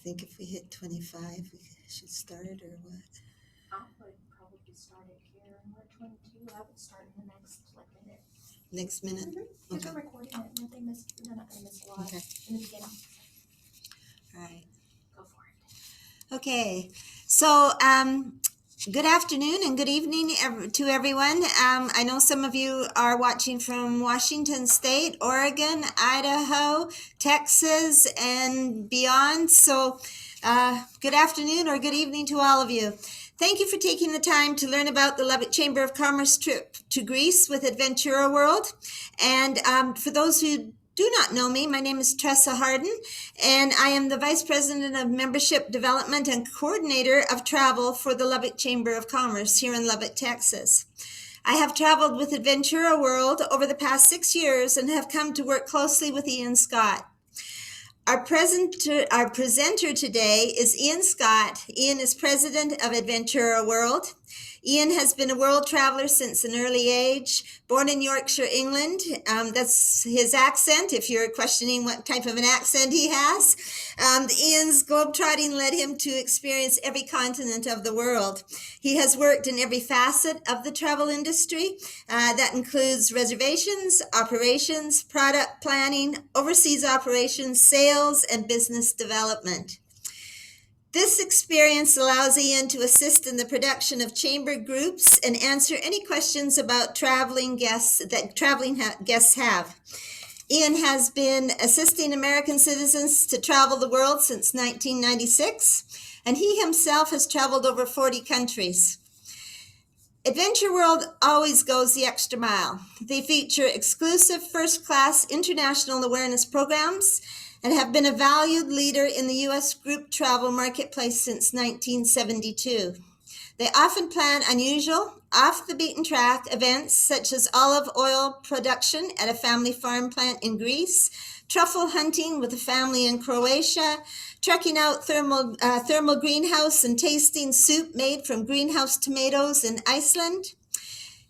think if we hit 25, we should start or what? I would probably start it here, and we're 22. I would start in the next minute. Next minute? Mm-hmm. Okay. We're recording it. They're not going to miss a lot Okay. in the beginning. All right. Go for it. Okay. So, good afternoon and good evening to everyone. I know some of you are watching from Washington State, Oregon, Idaho, Texas, and beyond. So, good afternoon or good evening to all of you. Thank you for taking the time to learn about the Lubbock Chamber of Commerce trip to Greece with Adventura World. And for those who do not know me, my name is Tessa Hardin, and I am the Vice President of Membership Development and Coordinator of Travel for the Lubbock Chamber of Commerce here in Lubbock, Texas. I have traveled with Adventura World over the past 6 years and have come to work closely with Ian Scott. Our presenter today is Ian Scott. Ian is president of Adventura World. Ian has been a world traveler since an early age, born in Yorkshire, England. That's his accent, if you're questioning what type of an accent he has. Ian's globetrotting led him to experience every continent of the world. He has worked in every facet of the travel industry. That includes reservations, operations, product planning, overseas operations, sales, and business development. This experience allows Ian to assist in the production of chamber groups and answer any questions about traveling guests have. Ian has been assisting American citizens to travel the world since 1996, and he himself has traveled over 40 countries. Adventure World always goes the extra mile. They feature exclusive first-class international awareness programs and have been a valued leader in the U.S. group travel marketplace since 1972. They often plan unusual, off-the-beaten-track events such as olive oil production at a family farm plant in Greece, truffle hunting with a family in Croatia, trekking out thermal greenhouse and tasting soup made from greenhouse tomatoes in Iceland.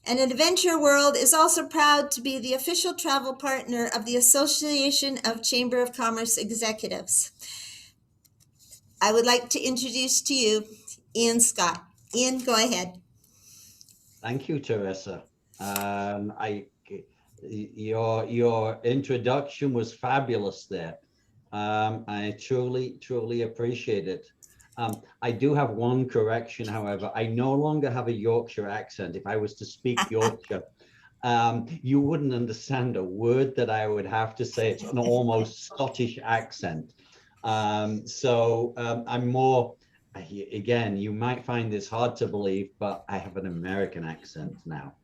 And Adventure World is also proud to be the official travel partner of the Association of Chamber of Commerce Executives. I would like to introduce to you Ian Scott. Ian, go ahead. Thank you, Teresa. Your introduction was fabulous there. I truly appreciate it. I do have one correction, however. I no longer have a Yorkshire accent. If I was to speak Yorkshire, you wouldn't understand a word that I would have to say. It's an almost Scottish accent. I'm more, again, you might find this hard to believe, but I have an American accent now.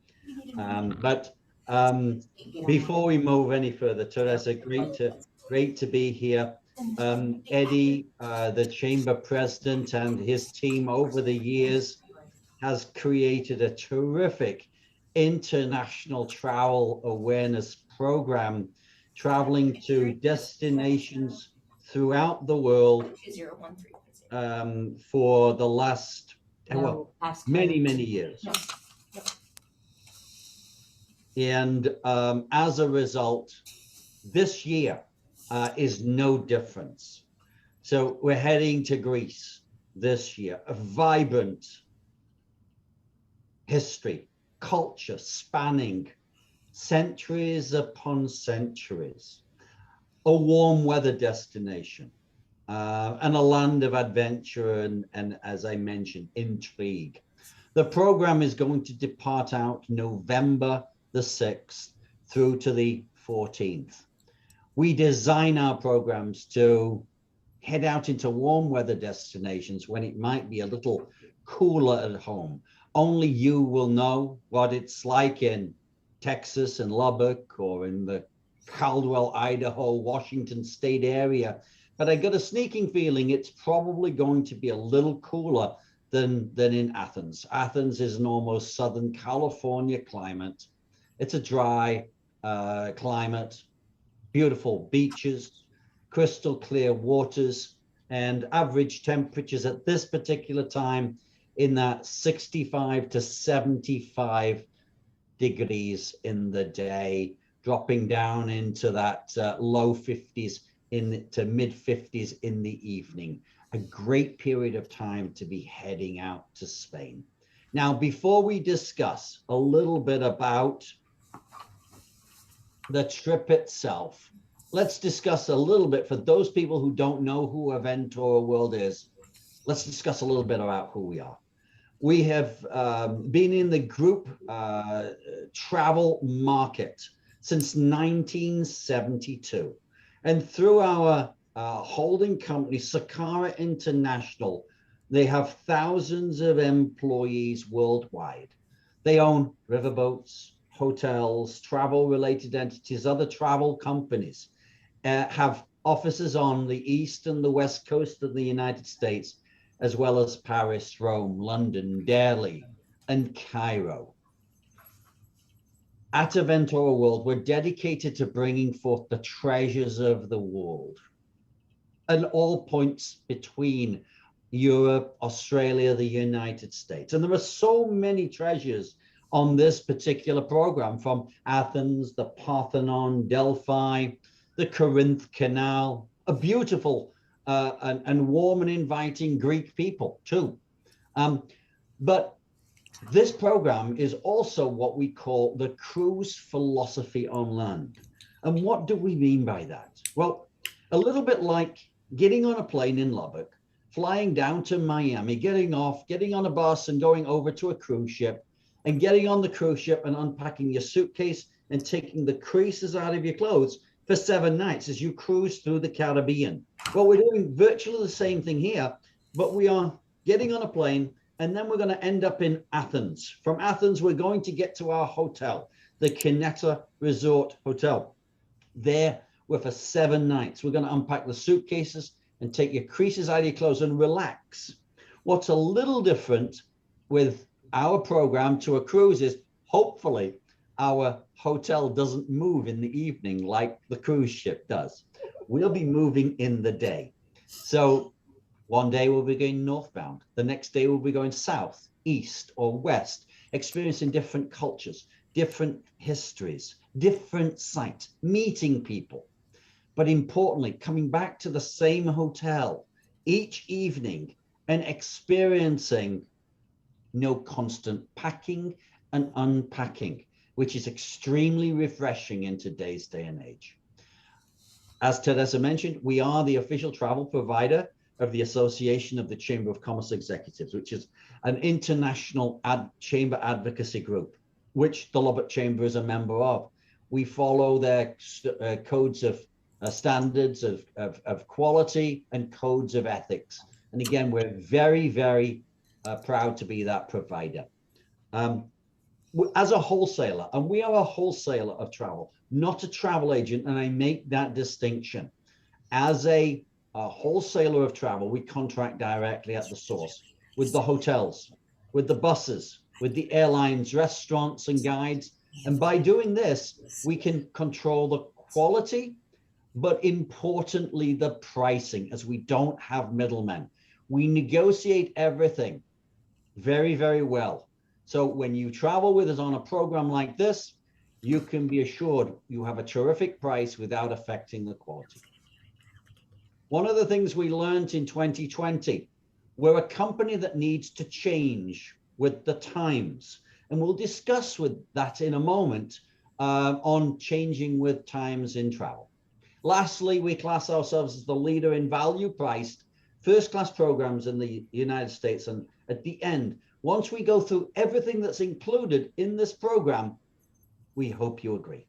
Before we move any further, Teresa, great to be here. Eddie, the chamber president, and his team over the years has created a terrific international travel awareness program, traveling to destinations throughout the world for the last many years. And as a result, this year is no difference. So we're heading to Greece this year, a vibrant history, culture spanning centuries upon centuries, a warm weather destination, and a land of adventure and as I mentioned, intrigue. The program is going to depart out November the 6th through to the 14th. We design our programs to head out into warm weather destinations when it might be a little cooler at home. Only you will know what it's like in Texas and Lubbock, or in the Caldwell, Idaho, Washington State area. But I got a sneaking feeling it's probably going to be a little cooler than in Athens. Athens is an almost Southern California climate. It's a dry climate, beautiful beaches, crystal clear waters, and average temperatures at this particular time in that 65 to 75 degrees in the day, dropping down into that low 50s to mid 50s in the evening. a great period of time to be heading out to Spain. Now, before we discuss a little bit about the trip itself, let's discuss a little bit, for those people who don't know who Aventura World is, let's discuss a little bit about who we are. We have been in the group travel market since 1972. And through our holding company, Sakara International, they have thousands of employees worldwide. They own riverboats, hotels, travel-related entities, other travel companies, have offices on the east and the west coast of the United States, as well as Paris, Rome, London, Delhi, and Cairo. At Aventura World, we're dedicated to bringing forth the treasures of the world and all points between Europe, Australia, the United States. And there are so many treasures on this particular program, from Athens, the Parthenon, Delphi, the Corinth Canal, a beautiful and warm and inviting Greek people too. But this program is also what we call the cruise philosophy on land. And what do we mean by that? Well, a little bit like getting on a plane in Lubbock, flying down to Miami, getting off, getting on a bus and going over to a cruise ship, and getting on the cruise ship and unpacking your suitcase and taking the creases out of your clothes for 7 nights as you cruise through the Caribbean. Well, we're doing virtually the same thing here, but we are getting on a plane, and then we're going to end up in Athens. From Athens, we're going to get to our hotel, the Kineta Resort Hotel. There, we're for 7 nights. We're going to unpack the suitcases and take your creases out of your clothes and relax. What's a little different with our program to a cruise is, hopefully, our hotel doesn't move in the evening like the cruise ship does. We'll be moving in the day. So one day we'll be going northbound. The next day we'll be going south, east, or west, experiencing different cultures, different histories, different sites, meeting people. But importantly, coming back to the same hotel each evening and experiencing no constant packing and unpacking, which is extremely refreshing in today's day and age. As Tessa mentioned, we are the official travel provider of the Association of the Chamber of Commerce Executives, which is an international chamber advocacy group, which the Lubbock Chamber is a member of. We follow their codes of standards of quality and codes of ethics. And again, we're very, very proud to be that provider. As a wholesaler, and we are a wholesaler of travel, not a travel agent, and I make that distinction. As a wholesaler of travel, we contract directly at the source with the hotels, with the buses, with the airlines, restaurants, and guides. And by doing this, we can control the quality, but importantly, the pricing, as we don't have middlemen. We negotiate everything very, very well. So when you travel with us on a program like this, you can be assured you have a terrific price without affecting the quality. One of the things we learned in 2020, we're a company that needs to change with the times. And we'll discuss with that in a moment on changing with times in travel. Lastly, we class ourselves as the leader in value-priced first-class programs in the United States. And at the end, once we go through everything that's included in this program, we hope you agree.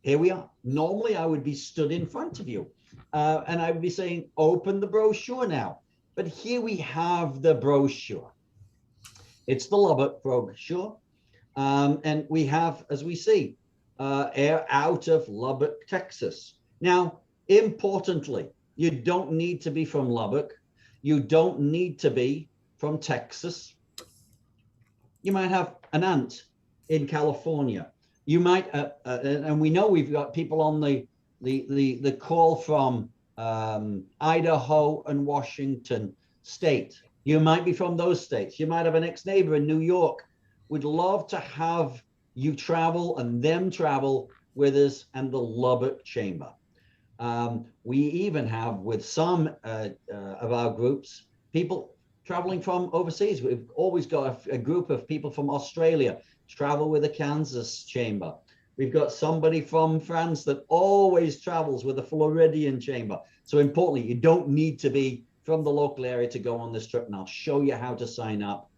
Here we are. Normally, I would be stood in front of you and I would be saying, open the brochure now. But here we have the brochure. It's the Lubbock brochure. And we have, as we see, air out of Lubbock, Texas. Now, importantly, you don't need to be from Lubbock. You don't need to be from Texas. You might have an aunt in California. You might, and we know we've got people on the call from Idaho and Washington State. You might be from those states. You might have an ex-neighbor in New York. We'd love to have you travel and them travel with us and the Lubbock Chamber. We even have, with some of our groups, people traveling from overseas. We've always got a group of people from Australia travel with the Kansas Chamber. We've got somebody from France that always travels with the Floridian Chamber. So importantly, you don't need to be from the local area to go on this trip. And I'll show you how to sign up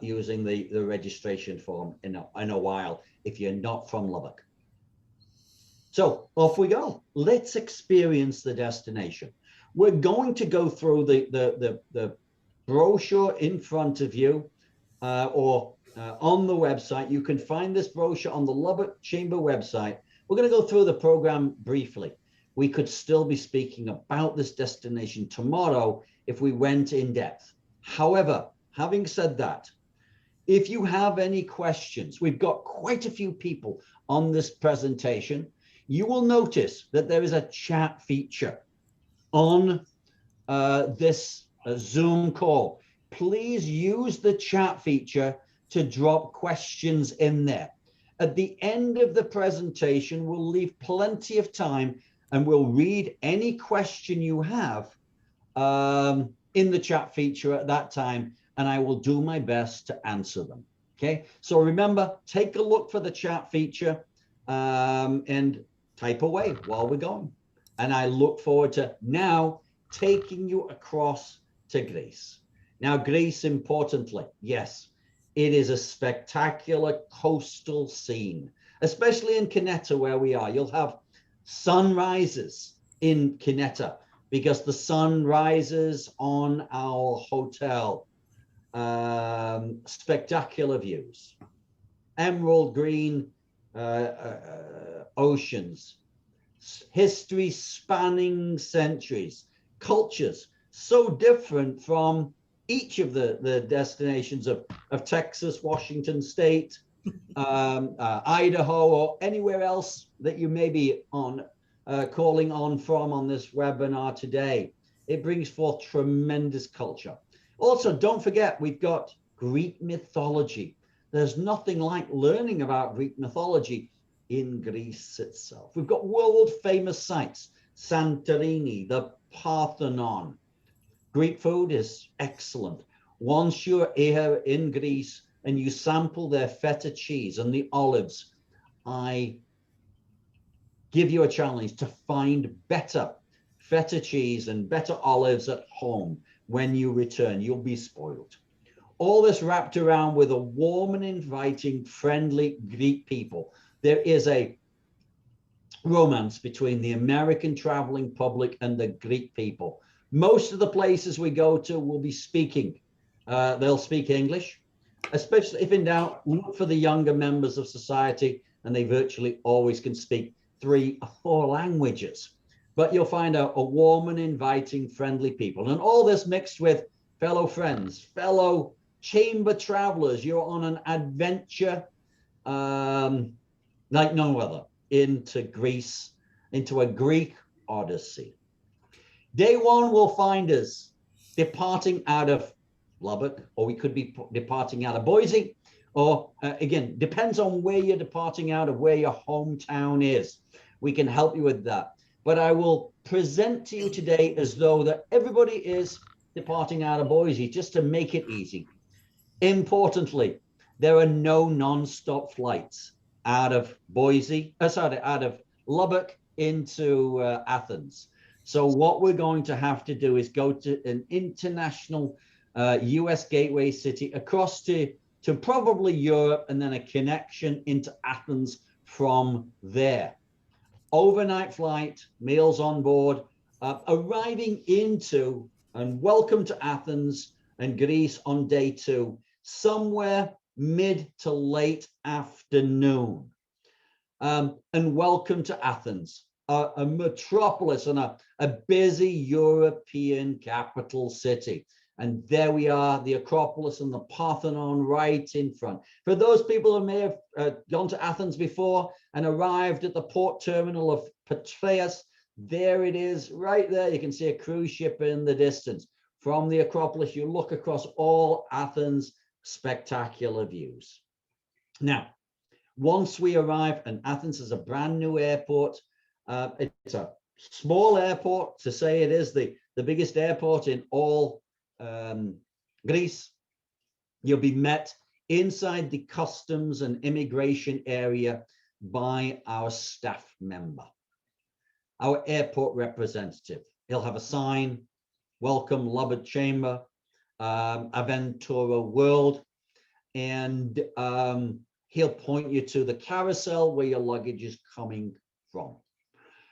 using the registration form in a while if you're not from Lubbock. So off we go. Let's experience the destination. We're going to go through the brochure in front of you or on the website. You can find this brochure on the Lubbock Chamber website. We're going to go through the program briefly. We could still be speaking about this destination tomorrow if we went in depth. However, having said that, if you have any questions, we've got quite a few people on this presentation. You will notice that there is a chat feature on this Zoom call. Please use the chat feature to drop questions in there. At the end of the presentation, we'll leave plenty of time and we'll read any question you have in the chat feature at that time, and I will do my best to answer them. Okay, so remember, take a look for the chat feature and type away while we're going. And I look forward to now taking you across to Greece. Now, Greece, importantly, yes, it is a spectacular coastal scene, especially in Kineta where we are. You'll have sunrises in Kineta because the sun rises on our hotel. Spectacular views, emerald green oceans, history spanning centuries, cultures so different from each of the destinations of Texas, Washington State, Idaho, or anywhere else that you may be on calling on from on this webinar today. It brings forth tremendous culture. Also, don't forget, we've got Greek mythology. There's nothing like learning about Greek mythology in Greece itself. We've got world famous sites, Santorini, the Parthenon. Greek food is excellent. Once you're here in Greece and you sample their feta cheese and the olives, I give you a challenge to find better feta cheese and better olives at home. When you return, you'll be spoiled. All this wrapped around with a warm and inviting, friendly Greek people. There is a romance between the American traveling public and the Greek people. Most of the places we go to will be speaking. They'll speak English, especially if in doubt, look for the younger members of society, and they virtually always can speak 3 or 4 languages. But you'll find out a warm and inviting, friendly people. And all this mixed with fellow friends, fellow chamber travelers. You're on an adventure like no other into Greece, into a Greek odyssey. Day 1 will find us departing out of Lubbock, or we could be departing out of Boise, or again, depends on where you're departing out of, where your hometown is. We can help you with that. But I will present to you today as though that everybody is departing out of Boise, just to make it easy. Importantly, there are no non-stop flights out of Boise, out of Lubbock into Athens. So what we're going to have to do is go to an international US gateway city across to probably Europe, and then a connection into Athens from there. Overnight flight, meals on board, arriving into and welcome to Athens and Greece on day 2, somewhere mid to late afternoon. And welcome to Athens, a metropolis and a busy European capital city. And there we are, the Acropolis and the Parthenon right in front. For those people who may have gone to Athens before and arrived at the port terminal of Piraeus, there it is, right there. You can see a cruise ship in the distance. From the Acropolis, you look across all Athens, spectacular views. Now, once we arrive, and Athens is a brand new airport, it's a small airport, to say it is the biggest airport in all Greece. You'll be met inside the customs and immigration area by our staff member, our airport representative. He'll have a sign, welcome Lubbock Chamber, Aventura World, and he'll point you to the carousel where your luggage is coming from.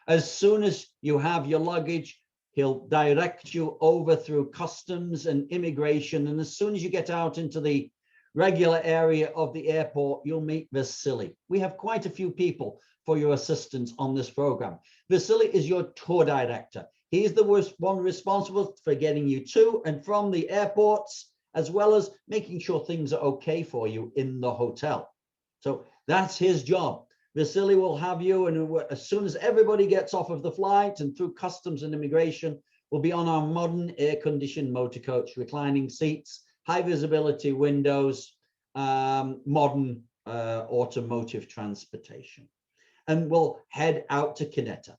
As soon as you have your luggage, he'll direct you over through customs and immigration. And as soon as you get out into the regular area of the airport, you'll meet Vasily. We have quite a few people for your assistance on this program. Vasily is your tour director. He's the one responsible for getting you to and from the airports, as well as making sure things are okay for you in the hotel. So that's his job. Vasily will have you, and as soon as everybody gets off of the flight and through customs and immigration, we'll be on our modern air-conditioned motor coach, reclining seats, high visibility windows, modern automotive transportation. And we'll head out to Kineta.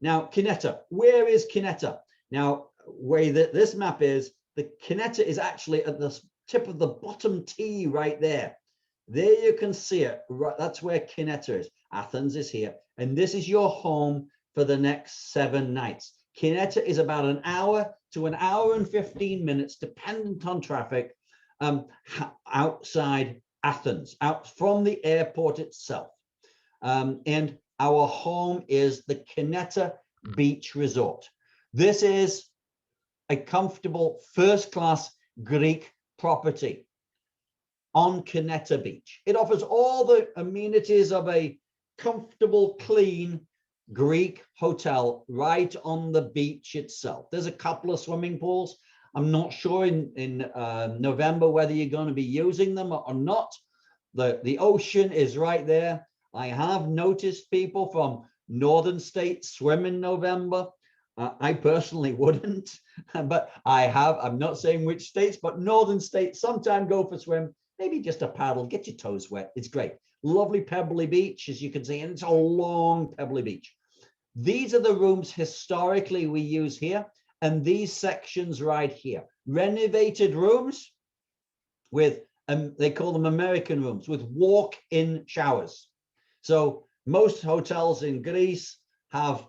Now, Kineta, where is Kineta? Now, where this map is, the Kineta is actually at the tip of the bottom T right there. There you can see it. That's where Kineta is. Athens is here. And this is your home for the next 7 nights. Kineta is about an hour to an hour and 15 minutes, dependent on traffic, outside Athens, out from the airport itself. And our home is the Kineta Beach Resort. This is a comfortable first-class Greek property on Kineta Beach. It offers all the amenities of a comfortable, clean Greek hotel right on the beach itself. There's a couple of swimming pools. I'm not sure in November whether you're going to be using them or not. The ocean is right there. I have noticed people from northern states swim in November. I personally wouldn't, but I'm not saying which states, but northern states sometimes go for swim, maybe just a paddle, get your toes wet. It's great. Lovely pebbly beach, as you can see, and it's a long pebbly beach. These are the rooms historically we use here, and these sections right here. Renovated rooms with, they call them American rooms, with walk-in showers. So most hotels in Greece have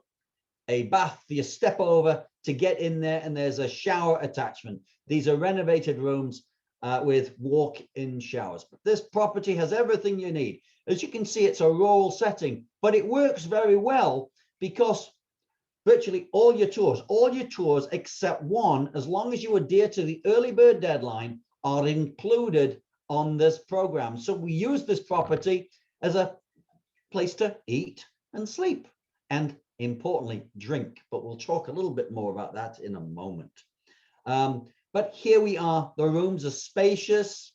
a bath you step over to get in there, and there's a shower attachment. These are renovated rooms with walk-in showers. But this property has everything you need. As you can see, it's a rural setting, but it works very well because virtually all your tours except one, as long as you adhere to the early bird deadline, are included on this program. So we use this property as a place to eat and sleep, and importantly, drink. But we'll talk a little bit more about that in a moment. But here we are. The rooms are spacious,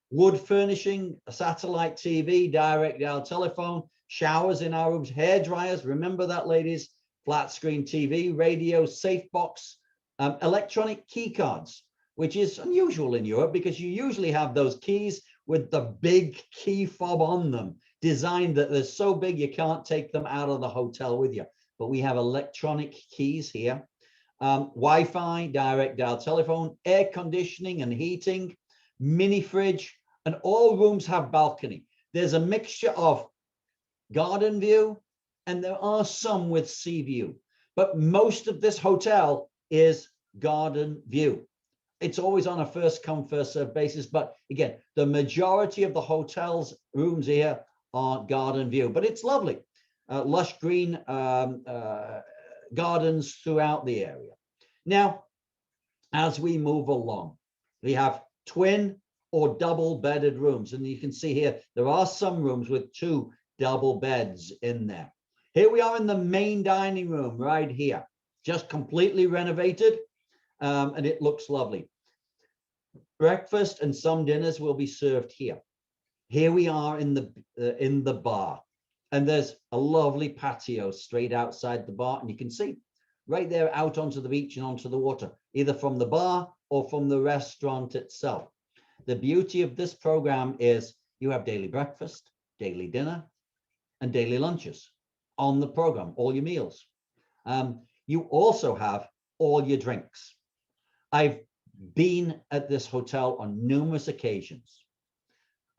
wood furnishing, a satellite TV, direct dial telephone, showers in our rooms, hair dryers. Remember that, ladies. Flat screen TV, radio, safe box, electronic key cards, which is unusual in Europe because you usually have those keys with the big key fob on them, designed that they're so big you can't take them out of the hotel with you. But we have electronic keys here. Wi-Fi, direct dial telephone, air conditioning and heating, mini fridge, and all rooms have balcony. There's a mixture of garden view, and there are some with sea view, but most of this hotel is garden view. It's always on a first come, first served basis, but again, the majority of the hotel's rooms here are garden view, but it's lovely. Lush green gardens throughout the area. Now, as we move along, we have twin or double bedded rooms, and you can see here, there are some rooms with 2 double beds in there. Here we are in the main dining room right here, just completely renovated, and it looks lovely. Breakfast and some dinners will be served here. Here we are in the bar, and there's a lovely patio straight outside the bar, and you can see right there out onto the beach and onto the water, either from the bar or from the restaurant itself. The beauty of this program is you have daily breakfast, daily dinner, and daily lunches on the program, all your meals. You also have all your drinks. I've been at this hotel on numerous occasions.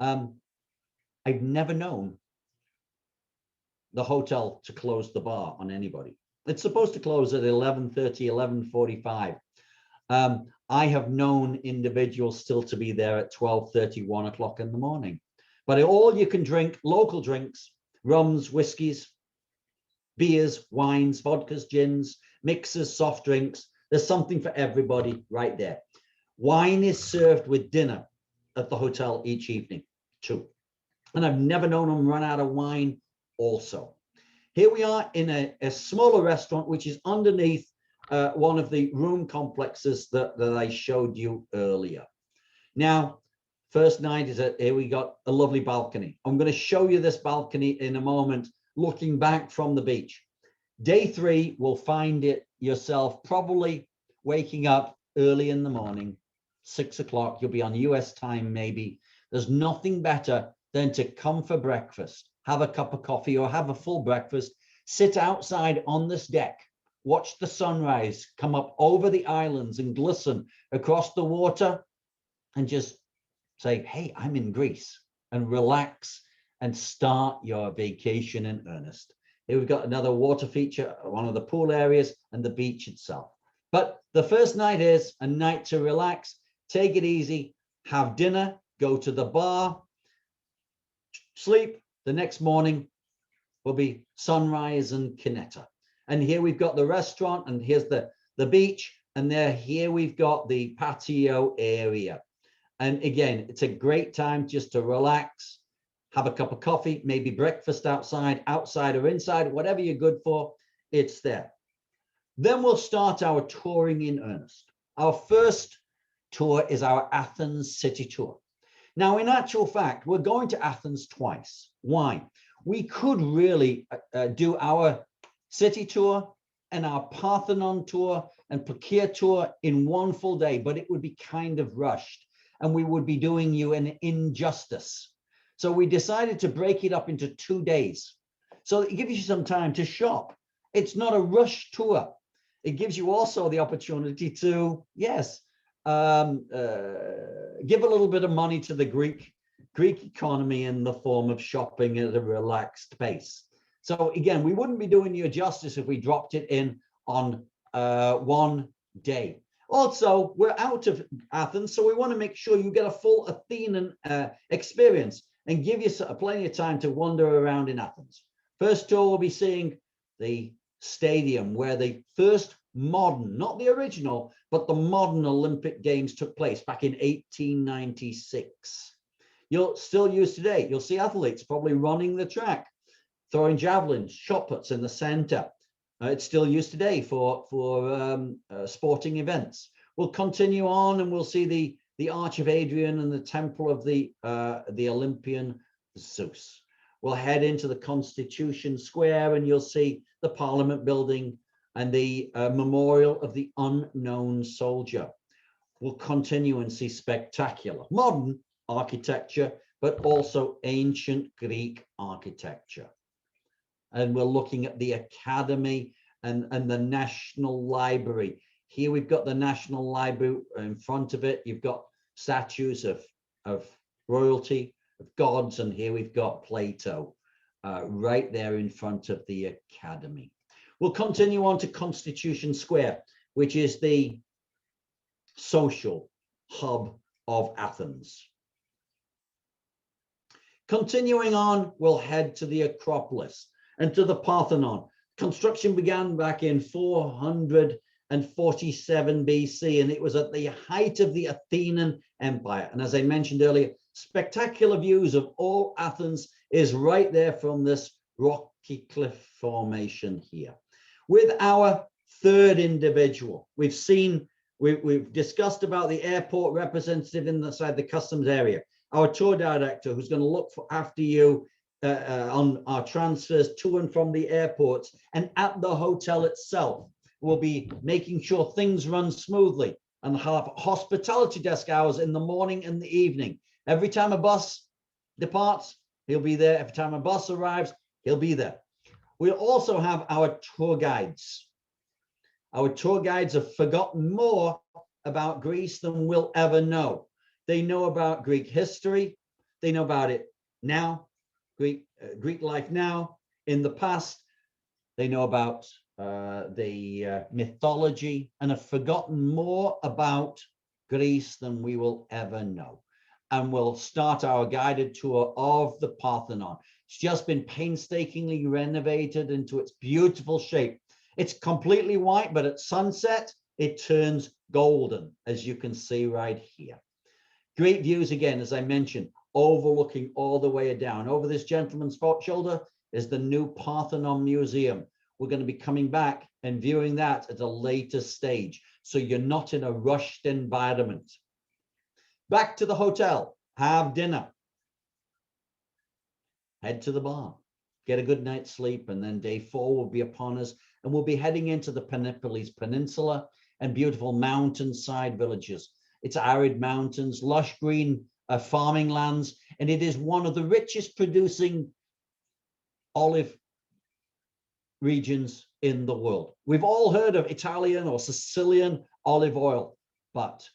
I've never known the hotel to close the bar on anybody. It's supposed to close at 11:30, 11:45. I have known individuals still to be there at 12:30, 1 o'clock in the morning. But all you can drink, local drinks, rums, whiskies, beers, wines, vodkas, gins, mixers, soft drinks. There's something for everybody right there. Wine is served with dinner at the hotel each evening too. And I've never known them run out of wine also. Here we are in a smaller restaurant, which is underneath one of the room complexes that I showed you earlier. Now, first night is here we got a lovely balcony. I'm going to show you this balcony in a moment, looking back from the beach. Day 3 will find it yourself probably waking up early in the morning, 6 o'clock. You'll be on US time maybe. There's nothing better than to come for breakfast, have a cup of coffee or have a full breakfast, sit outside on this deck, watch the sunrise come up over the islands and glisten across the water, and just say, hey, I'm in Greece, and relax and start your vacation in earnest. Here we've got another water feature, one of the pool areas and the beach itself. But the first night is a night to relax, take it easy, have dinner, go to the bar, sleep. The next morning will be sunrise and Kineta. And here we've got the restaurant, and here's the beach, and here we've got the patio area. And again, it's a great time just to relax, have a cup of coffee, maybe breakfast outside or inside, whatever you're good for, it's there. Then we'll start our touring in earnest. Our first tour is our Athens city tour. Now, in actual fact, we're going to Athens twice. Why? We could really do our city tour and our Parthenon tour and Plakia tour in one full day, but it would be kind of rushed and we would be doing you an injustice. So we decided to break it up into 2 days. So it gives you some time to shop. It's not a rush tour. It gives you also the opportunity to, yes, give a little bit of money to the Greek economy in the form of shopping at a relaxed pace. So again, we wouldn't be doing you justice if we dropped it in on 1 day. Also, we're out of Athens, so we want to make sure you get a full Athenian experience and give you plenty of time to wander around in Athens. First tour, we'll be seeing the stadium where the first modern, not the original, but the modern Olympic Games took place back in 1896. You'll still use today. You'll see athletes probably running the track, throwing javelins, shot puts in the center. It's still used today for sporting events. We'll continue on and we'll see the Arch of Hadrian and the temple of the Olympian Zeus. We'll head into the Constitution Square and you'll see the Parliament building and the memorial of the unknown soldier. We'll continue and see spectacular modern architecture, but also ancient Greek architecture. And we're looking at the Academy and the National Library. Here we've got the National Library in front of it. You've got statues of royalty, of gods, and here we've got Plato right there in front of the Academy. We'll continue on to Constitution Square, which is the social hub of Athens. Continuing on, we'll head to the Acropolis and to the Parthenon. Construction began back in 447 BC, and it was at the height of the Athenian Empire. And as I mentioned earlier, spectacular views of all Athens is right there from this rocky cliff formation here. With our third individual, we've discussed about the airport representative inside the customs area, our tour director who's going to look after you on our transfers to and from the airports, and at the hotel itself. We'll be making sure things run smoothly and have hospitality desk hours in the morning and the evening. Every time a bus departs, he'll be there. Every time a bus arrives, he'll be there. We'll also have our tour guides Our tour guides have forgotten more about Greece than we'll ever know. They know about Greek history. They know about it now, Greek life now, in the past. They know about the mythology and have forgotten more about Greece than we will ever know. And we'll start our guided tour of the Parthenon. It's just been painstakingly renovated into its beautiful shape. It's completely white, but at sunset, it turns golden, as you can see right here. Great views again, as I mentioned, overlooking all the way down. Over this gentleman's shoulder is the new Parthenon Museum. We're going to be coming back and viewing that at a later stage, so you're not in a rushed environment. Back to the hotel, have dinner, head to the bar, get a good night's sleep, and then day 4 will be upon us, and we'll be heading into the Acropolis Peninsula and beautiful mountainside villages. It's arid mountains, lush green farming lands, and it is one of the richest producing olive regions in the world. We've all heard of Italian or Sicilian olive oil, but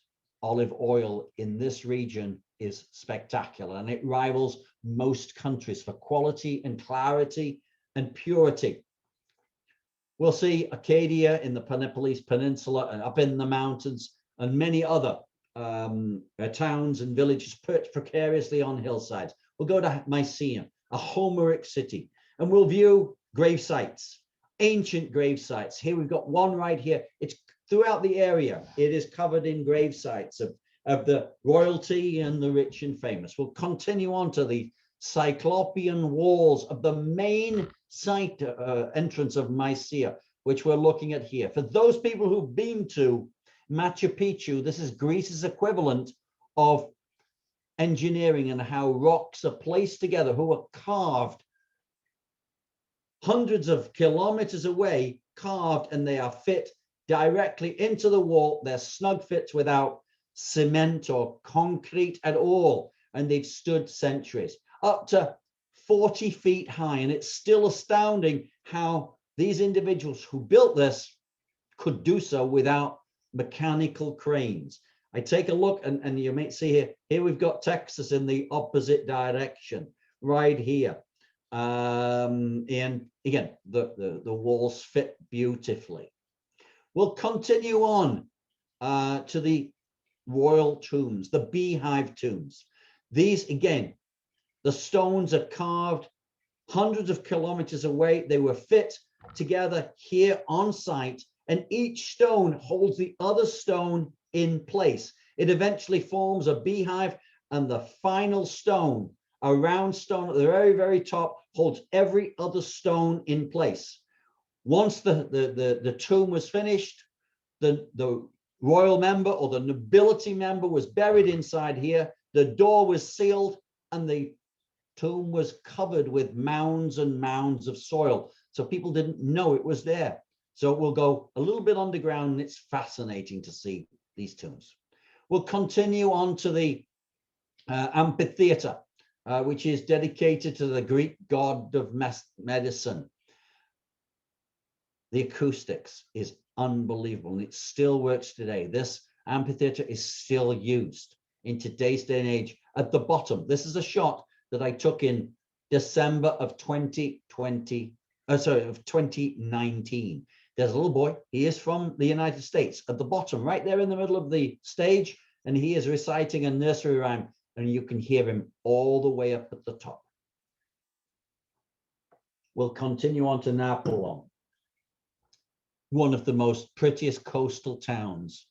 olive oil in this region is spectacular, and it rivals most countries for quality and clarity and purity. We'll see Acadia in the Acropolis Peninsula and up in the mountains, and many other towns and villages perched precariously on hillsides. We'll go to Mycenae, a Homeric city, and we'll view grave sites, ancient grave sites. Here we've got one right here. It's throughout the area. It is covered in grave sites of the royalty and the rich and famous. We'll continue on to the Cyclopean walls of the main site entrance of Mycenae, which we're looking at here. For those people who've been to Machu Picchu, this is Greece's equivalent of engineering and how rocks are placed together, who are carved hundreds of kilometers away, carved, and they are fit directly into the wall. They're snug fits without cement or concrete at all, and they've stood centuries, up to 40 feet high. And it's still astounding how these individuals who built this could do so without mechanical cranes. I take a look, and you may see here we've got Texas in the opposite direction right here. And again, the walls fit beautifully. We'll continue on to the royal tombs, the Beehive tombs. These, again, the stones are carved hundreds of kilometers away. They were fit together here on site, and each stone holds the other stone in place. It eventually forms a beehive, and the final stone, a round stone at the very, very top, holds every other stone in place. Once the tomb was finished, the royal member or the nobility member was buried inside here, the door was sealed, and the tomb was covered with mounds and mounds of soil. So people didn't know it was there. So we'll go a little bit underground, and it's fascinating to see these tombs. We'll continue on to the amphitheater, which is dedicated to the Greek god of medicine. The acoustics is unbelievable, and it still works today. This amphitheater is still used in today's day and age. At the bottom, this is a shot that I took in December of 2019. There's a little boy. He is from the United States. At the bottom, right there in the middle of the stage, and he is reciting a nursery rhyme, and you can hear him all the way up at the top. We'll continue on to Naples, one of the most prettiest coastal towns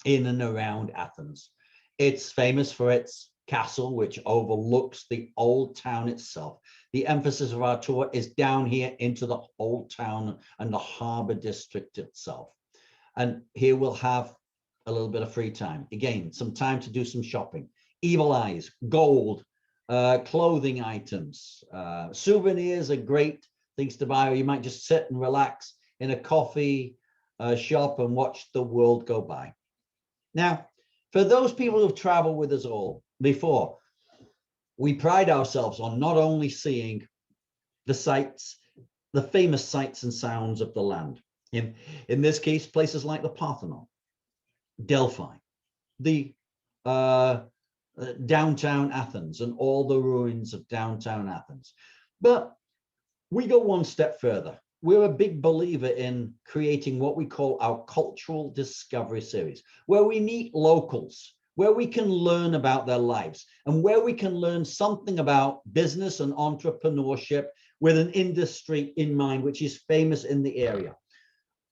in and around Athens. It's famous for its castle, which overlooks the old town itself. The emphasis of our tour is down here into the old town and the harbor district itself. And here we'll have a little bit of free time. Again, some time to do some shopping. Evil eyes, gold, clothing items, souvenirs are great things to buy, or you might just sit and relax in a coffee shop and watch the world go by. Now, for those people who've traveled with us all before, we pride ourselves on not only seeing the sights, the famous sights and sounds of the land. In this case, places like the Parthenon, Delphi, the downtown Athens, and all the ruins of downtown Athens. But we go one step further. We're a big believer in creating what we call our cultural discovery series, where we meet locals, where we can learn about their lives, and where we can learn something about business and entrepreneurship with an industry in mind, which is famous in the area.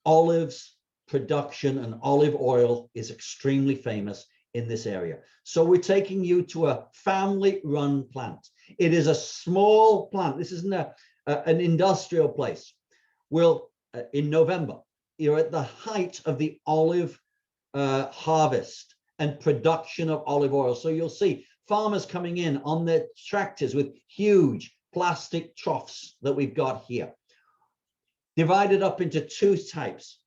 Olives production and olive oil is extremely famous in this area. So we're taking you to a family-run plant. It is a small plant. This isn't an industrial place. Well, in November, you're at the height of the olive harvest and production of olive oil. So you'll see farmers coming in on their tractors with huge plastic troughs that we've got here, divided up into two types: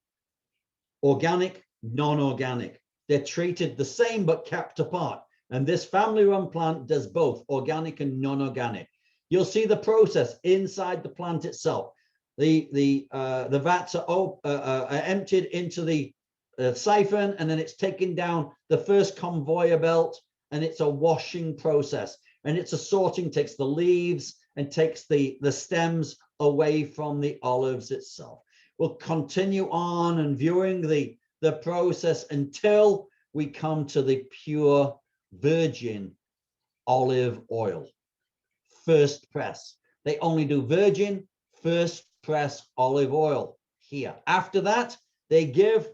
organic, non-organic. They're treated the same but kept apart. And this family-run plant does both organic and non-organic. You'll see the process inside the plant itself. The vats are emptied into the siphon, and then it's taken down the first conveyor belt, and it's a washing process. And it's a sorting, takes the leaves and takes the stems away from the olives itself. We'll continue on and viewing the process until we come to the pure virgin olive oil, first press. They only do virgin first press olive oil here. After that, they give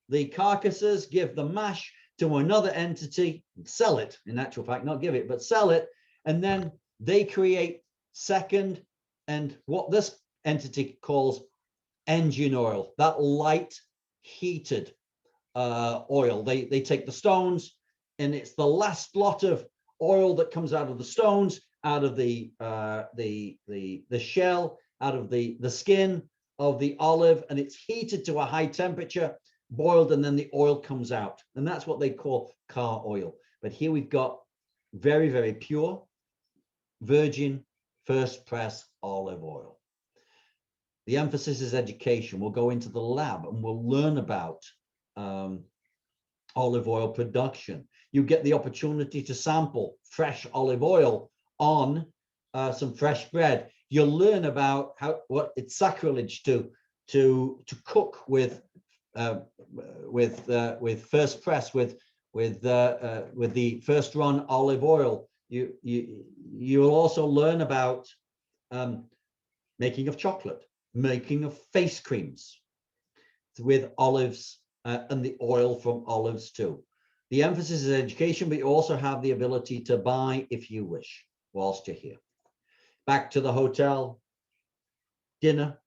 the carcasses, give the mash to another entity, sell it, in actual fact, not give it, but sell it. And then they create second, and what this entity calls engine oil, that light heated oil. They take the stones, and it's the last lot of oil that comes out of the stones, out of the shell, out of the skin of the olive, and it's heated to a high temperature, boiled, and then the oil comes out. And that's what they call car oil. But here we've got very, very pure, virgin, first press olive oil. The emphasis is education. We'll go into the lab and we'll learn about olive oil production. You get the opportunity to sample fresh olive oil on some fresh bread. You'll learn about what it's sacrilege to cook with first press, with the first run olive oil. You'll also learn about making of chocolate, making of face creams with olives and the oil from olives too. The emphasis is education, but you also have the ability to buy if you wish whilst you're here. Back to the hotel, dinner,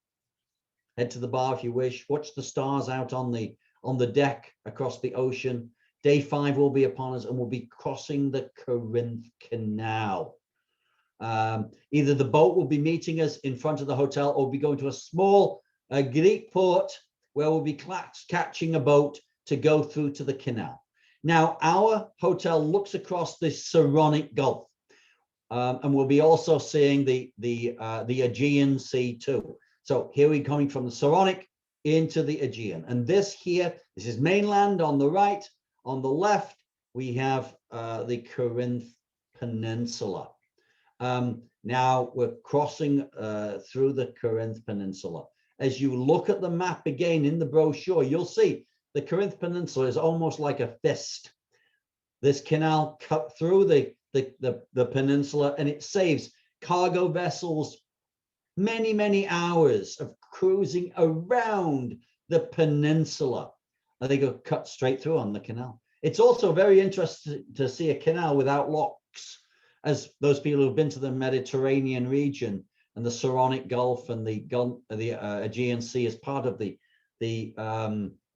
head to the bar if you wish, watch the stars out on the deck across the ocean. Day 5 will be upon us, and we'll be crossing the Corinth Canal. Either the boat will be meeting us in front of the hotel, or we'll be going to a small Greek port where we'll be catching a boat to go through to the canal. Now, our hotel looks across the Saronic Gulf, and we'll be also seeing the Aegean Sea too. So here we're coming from the Saronic into the Aegean, and this is mainland on the right. On the left, we have the Corinth Peninsula. Now we're crossing through the Corinth Peninsula. As you look at the map again in the brochure, you'll see the Corinth Peninsula is almost like a fist. This canal cut through the peninsula, and it saves cargo vessels many, many hours of cruising around the peninsula. And they go cut straight through on the canal. It's also very interesting to see a canal without locks, as those people who've been to the Mediterranean region and the Saronic Gulf and the Aegean Sea as part of the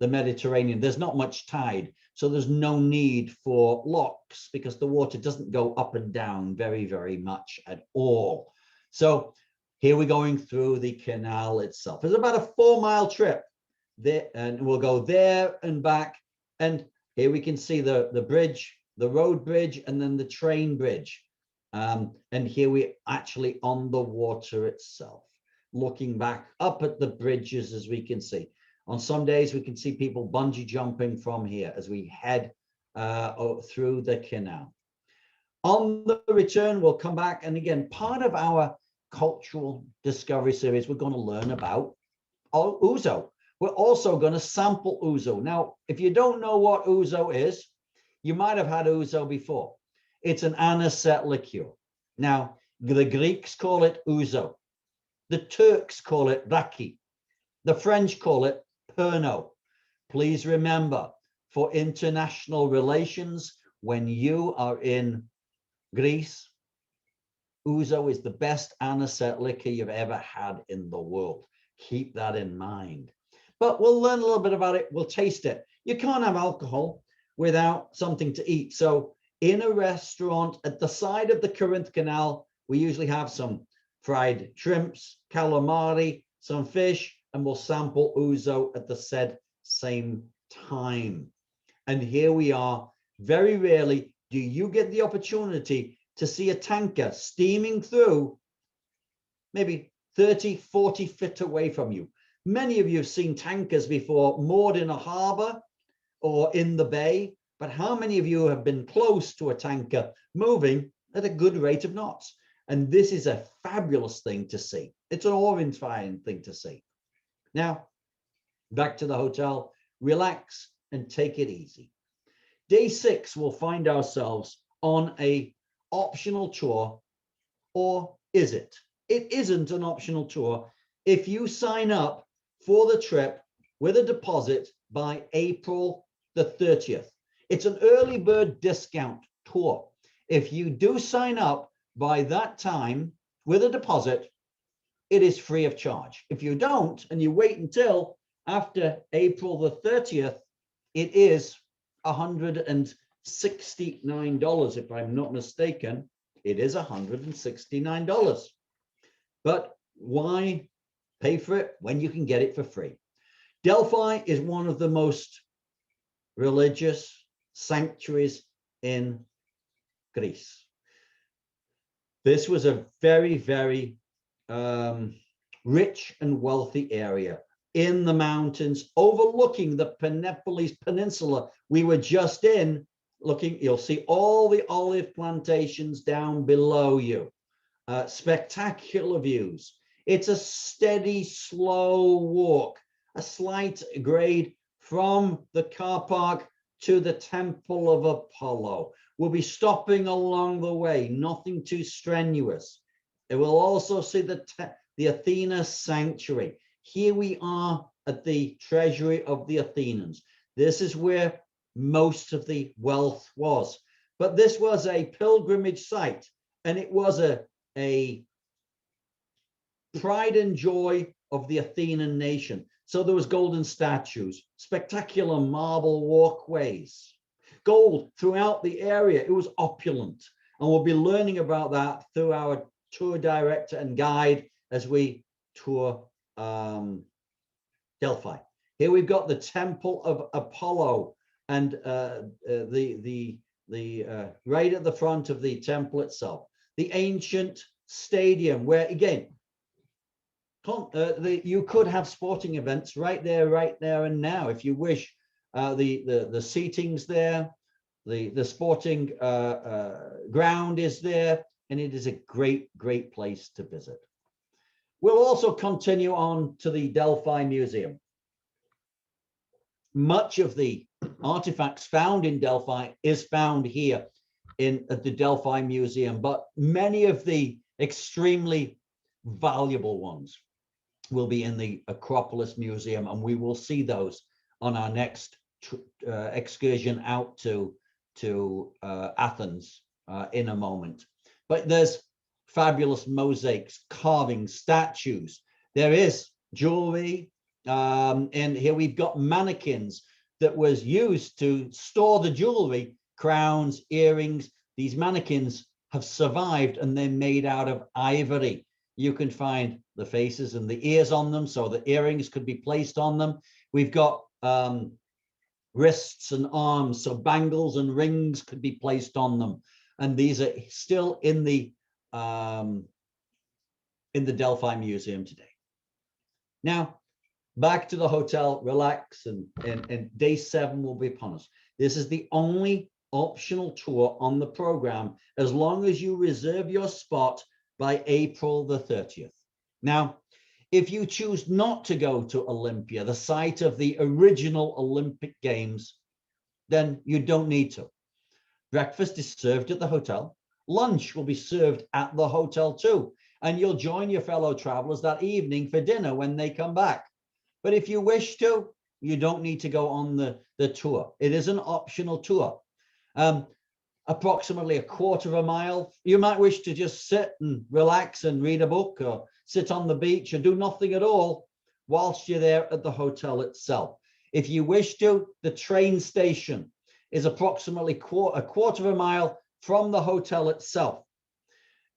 Mediterranean. There's not much tide, so there's no need for locks because the water doesn't go up and down very, very much at all. So here we're going through the canal itself. It's about a 4-mile trip there, and we'll go there and back. And here we can see the bridge, the road bridge, and then the train bridge. And here we're actually on the water itself, looking back up at the bridges, as we can see. On some days, we can see people bungee jumping from here as we head through the canal. On the return, we'll come back. And again, part of our cultural discovery series, we're going to learn about ouzo. We're also going to sample ouzo. Now, if you don't know what ouzo is, you might have had ouzo before. It's an anisette liqueur. Now, the Greeks call it ouzo. The Turks call it raki. The French call it Pernod. Please remember, for international relations, when you are in Greece, ouzo is the best anisette liquor you've ever had in the world. Keep that in mind. But we'll learn a little bit about it. We'll taste it. You can't have alcohol without something to eat. So in a restaurant at the side of the Corinth Canal, we usually have some fried shrimps, calamari, some fish, and we'll sample ouzo at the said same time. And here we are. Very rarely do you get the opportunity to see a tanker steaming through maybe 30, 40 feet away from you. Many of you have seen tankers before moored in a harbor or in the bay, but how many of you have been close to a tanker moving at a good rate of knots? And this is a fabulous thing to see. It's an awe-inspiring thing to see. Now, back to the hotel, relax and take it easy. Day 6, we'll find ourselves on a optional tour, or is it? It isn't an optional tour if you sign up for the trip with a deposit by April the 30th. It's an early bird discount tour. If you do sign up by that time with a deposit, it is free of charge. If you don't, and you wait until after April the 30th, it is $169, if I'm not mistaken. It is $169. But why pay for it when you can get it for free? Delphi is one of the most religious sanctuaries in Greece. This was a very, very rich and wealthy area in the mountains overlooking the Peloponnese Peninsula we were just in. Looking, you'll see all the olive plantations down below you. Spectacular views. It's a steady, slow walk, a slight grade from the car park to the Temple of Apollo. We'll be stopping along the way, nothing too strenuous. It will also see the Athena Sanctuary. Here we are at the Treasury of the Athenians. This is where most of the wealth was. But this was a pilgrimage site, and it was a pride and joy of the Athenian nation. So there was golden statues, spectacular marble walkways, gold throughout the area. It was opulent. And we'll be learning about that through our tour director and guide as we tour Delphi. Here we've got the Temple of Apollo, and right at the front of the temple itself, the ancient stadium where, again, you could have sporting events right there and now if you wish. The seating's there, the sporting ground is there, and it is a great place to visit. We'll also continue on to the Delphi Museum. Much of the artifacts found in Delphi is found here at the Delphi Museum, but many of the extremely valuable ones will be in the Acropolis Museum, and we will see those on our next excursion out to Athens in a moment. But there's fabulous mosaics, carvings, statues. There is jewelry, and here we've got mannequins that was used to store the jewelry, crowns, earrings. These mannequins have survived, and they're made out of ivory. You can find the faces and the ears on them, so the earrings could be placed on them. We've got wrists and arms, so bangles and rings could be placed on them. And these are still in the Delphi Museum today. Now, back to the hotel, relax, and day 7 will be upon us. This is the only optional tour on the program as long as you reserve your spot by April the 30th. Now, if you choose not to go to Olympia, the site of the original Olympic Games, then you don't need to. Breakfast is served at the hotel. Lunch will be served at the hotel too. And you'll join your fellow travelers that evening for dinner when they come back. But if you wish to, you don't need to go on the tour. It is an optional tour. Approximately a quarter of a mile. You might wish to just sit and relax and read a book or sit on the beach or do nothing at all whilst you're there at the hotel itself. If you wish to, the train station is approximately a quarter of a mile from the hotel itself.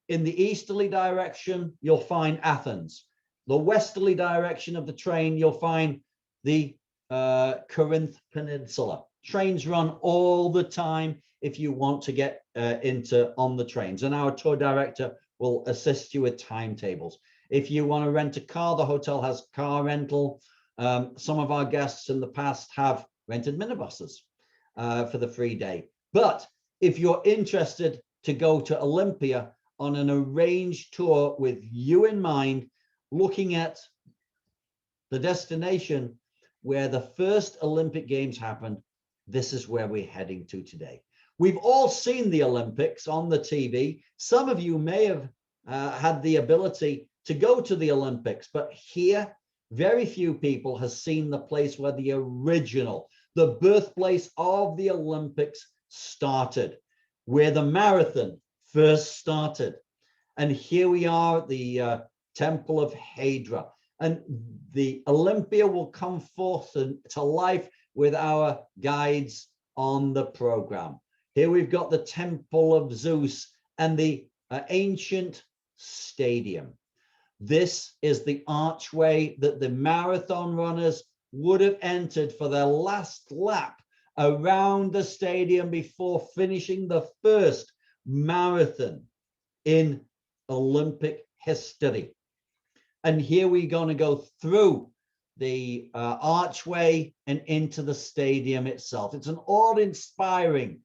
In the easterly direction, you'll find Athens. The westerly direction of the train, you'll find the Corinth Peninsula. Trains run all the time if you want to get on the trains, and our tour director will assist you with timetables. If you want to rent a car, the hotel has car rental. Some of our guests in the past have rented minibuses for the free day. But if you're interested to go to Olympia on an arranged tour with you in mind, looking at the destination where the first Olympic Games happened, this is where we're heading to today. We've all seen the Olympics on the TV. Some of you may have had the ability to go to the Olympics, but here, very few people have seen the place where the original, the birthplace of the Olympics started, where the marathon first started. And here we are at the Temple of Hydra. And the Olympia will come forth to life with our guides on the program. Here we've got the Temple of Zeus and the ancient stadium. This is the archway that the marathon runners would have entered for their last lap around the stadium before finishing the first marathon in Olympic history. And here we're going to go through the archway and into the stadium itself. It's an awe-inspiring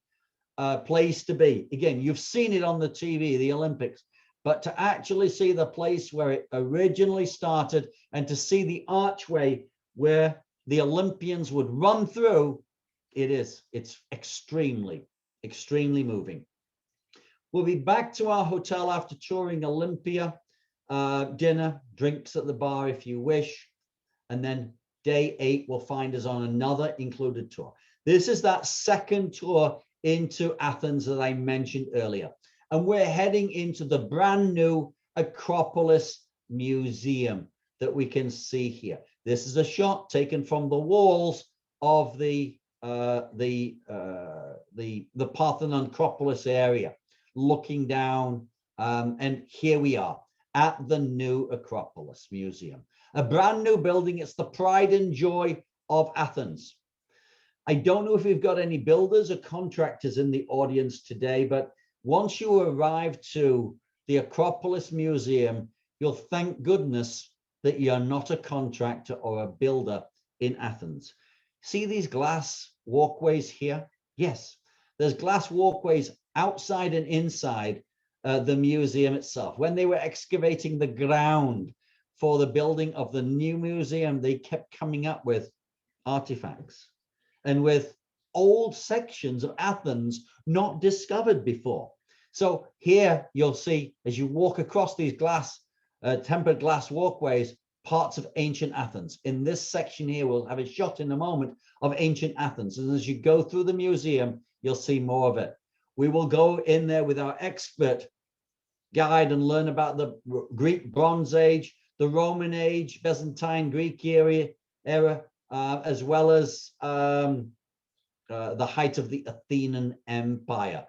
place to be. Again, you've seen it on the TV, the Olympics, but to actually see the place where it originally started and to see the archway where the Olympians would run through, it's extremely, extremely moving. We'll be back to our hotel after touring Olympia, dinner, drinks at the bar if you wish. And then day 8 will find us on another included tour. This is that second tour into Athens that I mentioned earlier. And we're heading into the brand new Acropolis Museum that we can see here. This is a shot taken from the walls of the Parthenon Acropolis area, looking down. And here we are at the new Acropolis Museum, a brand new building. It's the pride and joy of Athens. I don't know if we've got any builders or contractors in the audience today, but once you arrive to the Acropolis Museum, you'll thank goodness that you're not a contractor or a builder in Athens. See these glass walkways here? Yes, there's glass walkways outside and inside the museum itself. When they were excavating the ground for the building of the new museum, they kept coming up with artifacts and with old sections of Athens not discovered before. So here you'll see, as you walk across these tempered glass walkways, parts of ancient Athens. In this section here, we'll have a shot in a moment of ancient Athens. And as you go through the museum, you'll see more of it. We will go in there with our expert guide and learn about the Greek Bronze Age, the Roman Age, Byzantine Greek era, as well as the height of the Athenian Empire.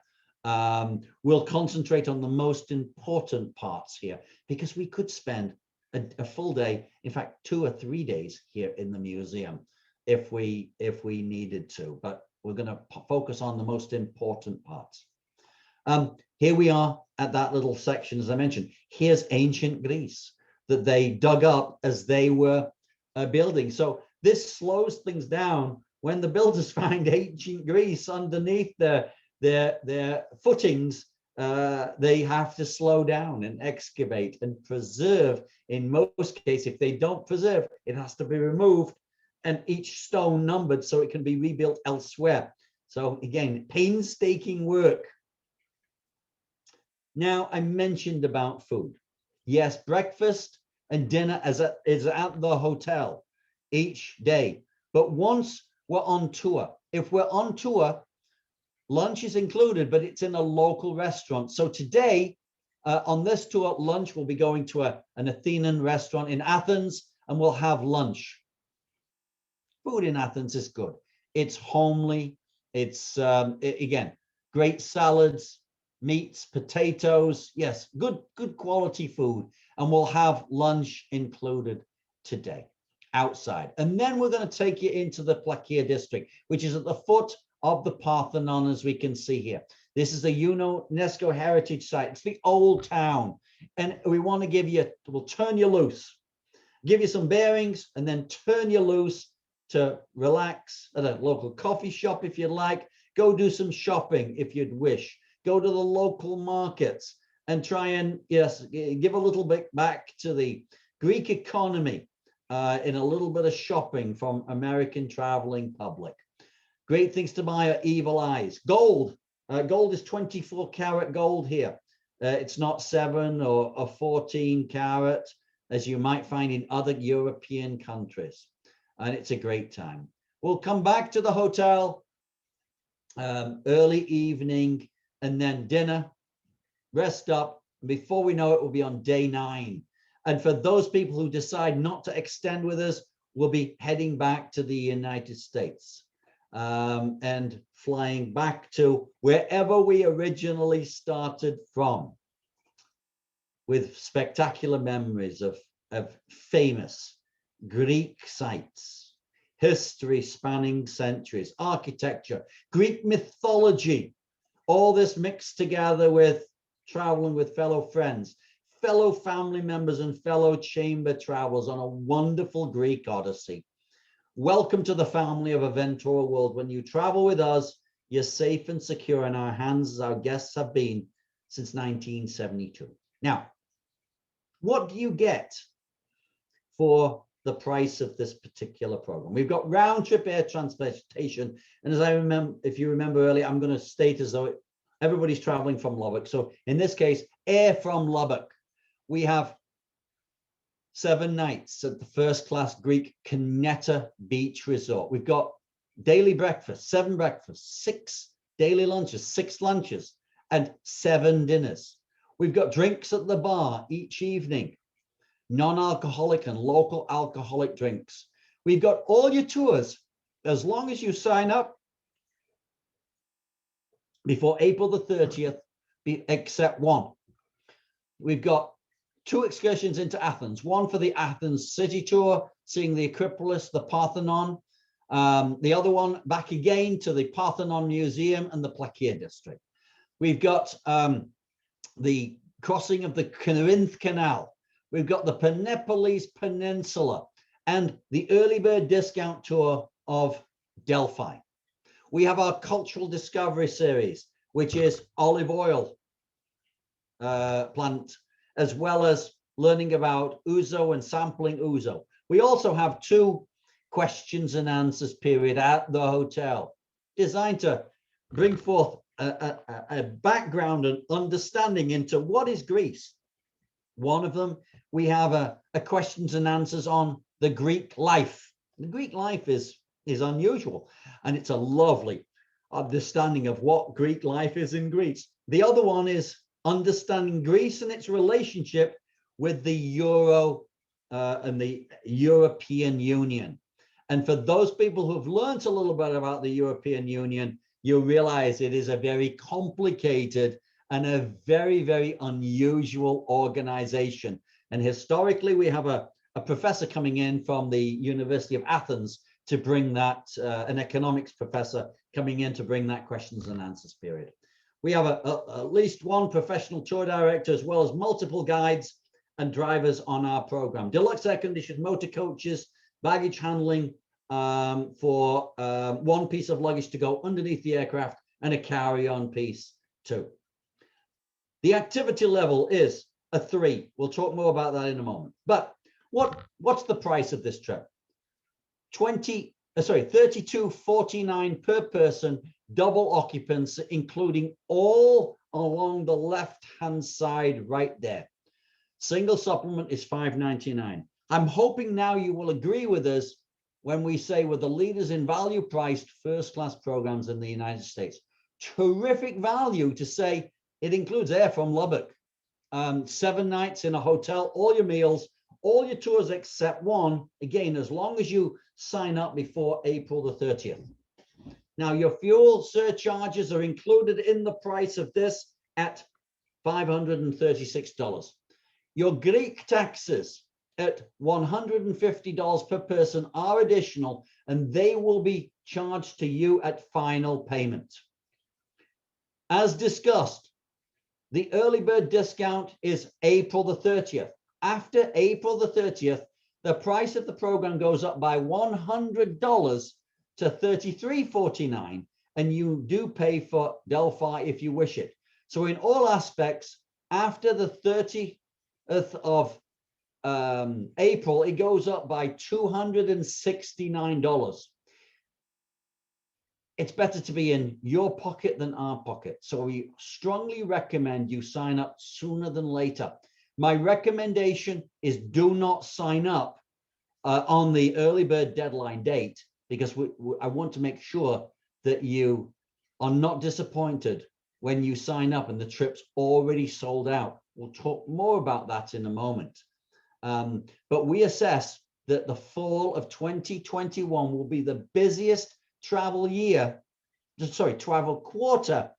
We'll concentrate on the most important parts here, because we could spend a full day, in fact 2 or 3 days here in the museum if we needed to, but we're going to focus on the most important parts. Here we are at that little section, as I mentioned. Here's ancient Greece that they dug up as they were building. So this slows things down when the builders find ancient Greece underneath their footings. They have to slow down and excavate and preserve. In most cases, if they don't preserve, it has to be removed and each stone numbered so it can be rebuilt elsewhere. So again, painstaking work. Now, I mentioned about food. Yes, breakfast and dinner is at the hotel each day. But once we're on tour, if we're on tour, lunch is included, but it's in a local restaurant. So today, on this tour, lunch will be going to an Athenian restaurant in Athens, and we'll have lunch. Food in Athens is good. It's homely. It's, again, great salads, meats, potatoes. Yes, good quality food. And we'll have lunch included today outside. And then we're going to take you into the Plakia District, which is at the foot of the Parthenon, as we can see here. This is a UNESCO heritage site. It's the old town. And we want to give you, we'll turn you loose, give you some bearings, and then turn you loose to relax at a local coffee shop if you'd like. Go do some shopping if you'd wish. Go to the local markets and try and, yes, give a little bit back to the Greek economy in a little bit of shopping from American traveling public. Great things to buy are evil eyes. Gold. Gold is 24 karat gold here. It's not 7 or 14 karat, as you might find in other European countries. And it's a great time. We'll come back to the hotel early evening, and then dinner, rest up. Before we know it, we'll be on day 9. And for those people who decide not to extend with us, we'll be heading back to the United States and flying back to wherever we originally started from, with spectacular memories of famous Greek sites, history spanning centuries, architecture, Greek mythology, all this mixed together with traveling with fellow friends, fellow family members, and fellow chamber travelers on a wonderful Greek odyssey. Welcome to the family of Aventura World. When you travel with us, you're safe and secure in our hands, as our guests have been since 1972. Now, what do you get for the price of this particular program? We've got round-trip air transportation, and as I remember, if you remember earlier, I'm going to state as though everybody's traveling from Lubbock. So in this case, air from Lubbock. We have 7 nights at the first-class Greek Kineta Beach Resort. We've got daily breakfast, 7 breakfasts, 6 daily lunches, 6 lunches, and 7 dinners. We've got drinks at the bar each evening, non-alcoholic and local alcoholic drinks. We've got all your tours, as long as you sign up before April the 30th, except one. We've got 2 excursions into Athens, one for the Athens city tour, seeing the Acropolis, the Parthenon, the other one back again to the Parthenon Museum and the Plakia District. We've got the crossing of the Corinth Canal. We've got the Peloponnese Peninsula and the early bird discount tour of Delphi. We have our cultural discovery series, which is olive oil plant, as well as learning about ouzo and sampling ouzo. We also have 2 questions and answers period at the hotel, designed to bring forth a background and understanding into what is Greece. One of them, we have a questions and answers on the Greek life. The Greek life is unusual, and it's a lovely understanding of what Greek life is in Greece. The other one is understanding Greece and its relationship with the Euro and the European Union. And for those people who have learned a little bit about the European Union, you'll realize it is a very complicated and a very, very unusual organization. And historically, we have a professor coming in from the University of Athens to bring that, an economics professor coming in to bring that questions and answers period. We have at least one professional tour director, as well as multiple guides and drivers on our program. Deluxe air-conditioned motor coaches baggage handling for one piece of luggage to go underneath the aircraft, and a carry-on piece too. The activity level is a 3. We'll talk more about that in a moment. But what's the price of this trip? $32.49 per person, double occupancy, including all along the left-hand side right there. Single supplement is $5.99. I'm hoping now you will agree with us when we say we're the leaders in value-priced first-class programs in the United States. Terrific value to say it includes air from Lubbock, 7 nights in a hotel, all your meals, all your tours except one, again, as long as you sign up before April the 30th. Now, your fuel surcharges are included in the price of this at $536. Your Greek taxes at $150 per person are additional, and they will be charged to you at final payment. As discussed, the early bird discount is April the 30th. After April the 30th, the price of the program goes up by $100 to $33.49, and you do pay for Delphi if you wish it. So in all aspects, after the 30th of April, it goes up by $269. It's better to be in your pocket than our pocket. So we strongly recommend you sign up sooner than later. My recommendation is do not sign up on the early bird deadline date, because I want to make sure that you are not disappointed when you sign up and the trip's already sold out. We'll talk more about that in a moment. But we assess that the fall of 2021 will be the busiest travel quarter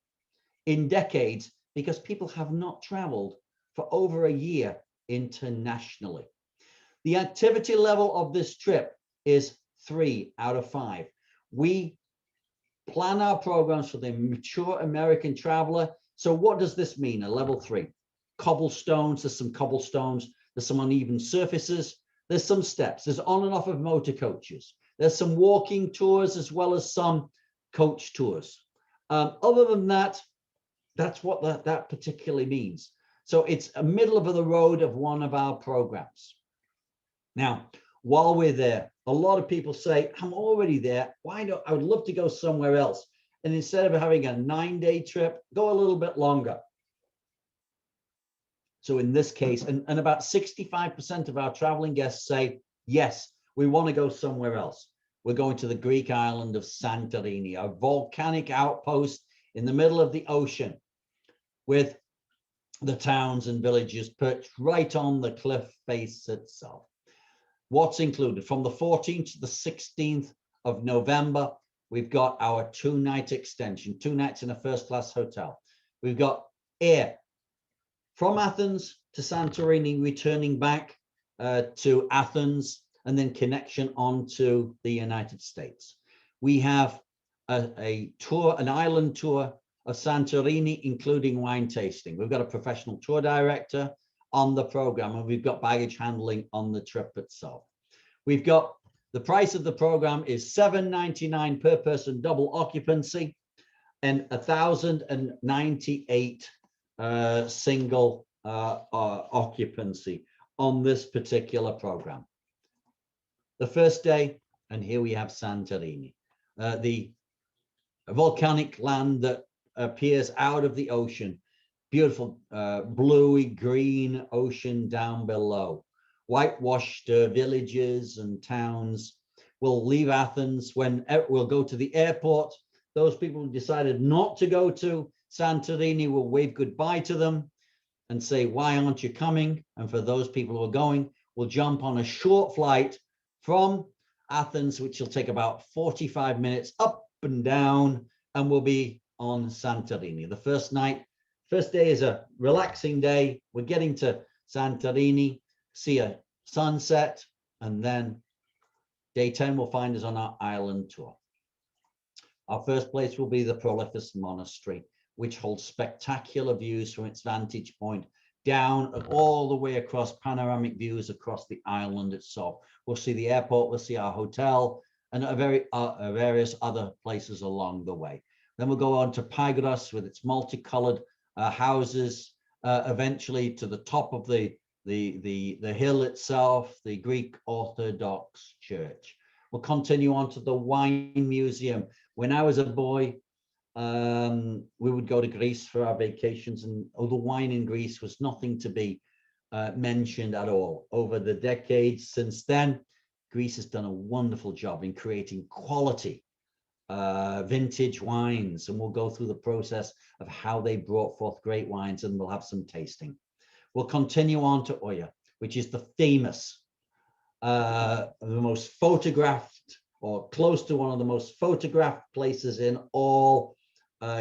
in decades, because people have not traveled for over a year internationally. The activity level of this trip is 3 out of 5. We plan our programs for the mature American traveler. So what does this mean? A level 3. Cobblestones, there's some cobblestones, there's some uneven surfaces, there's some steps, there's on and off of motor coaches, there's some walking tours as well as some coach tours. Other than that, that's what that particularly means. So it's a middle of the road of one of our programs. Now, while we're there, a lot of people say, I'm already there. I would love to go somewhere else. And instead of having a 9-day trip, go a little bit longer. So in this case, and about 65% of our traveling guests say, yes, we want to go somewhere else. We're going to the Greek island of Santorini, a volcanic outpost in the middle of the ocean with the towns and villages perched right on the cliff face itself. What's included? From the 14th to the 16th of November, we've got our 2-night extension, 2 nights in a first-class hotel. We've got air from Athens to Santorini, returning back to Athens, and then connection on to the United States. We have a tour, an island tour of Santorini, including wine tasting. We've got a professional tour director on the program, and we've got baggage handling on the trip itself. We've got the price of the program is $7.99 per person, double occupancy, and $1,098 single occupancy on this particular program. The first day, and here we have Santorini, the volcanic land that appears out of the ocean. Beautiful bluey green ocean down below. Whitewashed villages and towns. We'll leave Athens when we'll go to the airport. Those people who decided not to go to Santorini will wave goodbye to them and say, why aren't you coming? And for those people who are going, we'll jump on a short flight from Athens, which will take about 45 minutes up and down, and we'll be on Santorini. The first day is a relaxing day. We're getting to Santorini, see a sunset, and then day 10 will find us on our island tour. Our first place will be the Prolificus Monastery, which holds spectacular views from its vantage point down and all the way across, panoramic views across the island itself. We'll see the airport, we'll see our hotel, and various other places along the way. Then we'll go on to Pygos with its multicolored houses, eventually to the top of the hill itself, the Greek Orthodox Church. We'll continue on to the Wine Museum. When I was a boy, we would go to Greece for our vacations, and the wine in Greece was nothing to be mentioned at all. Over the decades since then, Greece has done a wonderful job in creating quality vintage wines, and we'll go through the process of how they brought forth great wines, and we'll have some tasting. We'll continue on to Oya, which is the famous, the most photographed, or close to one of the most photographed places in all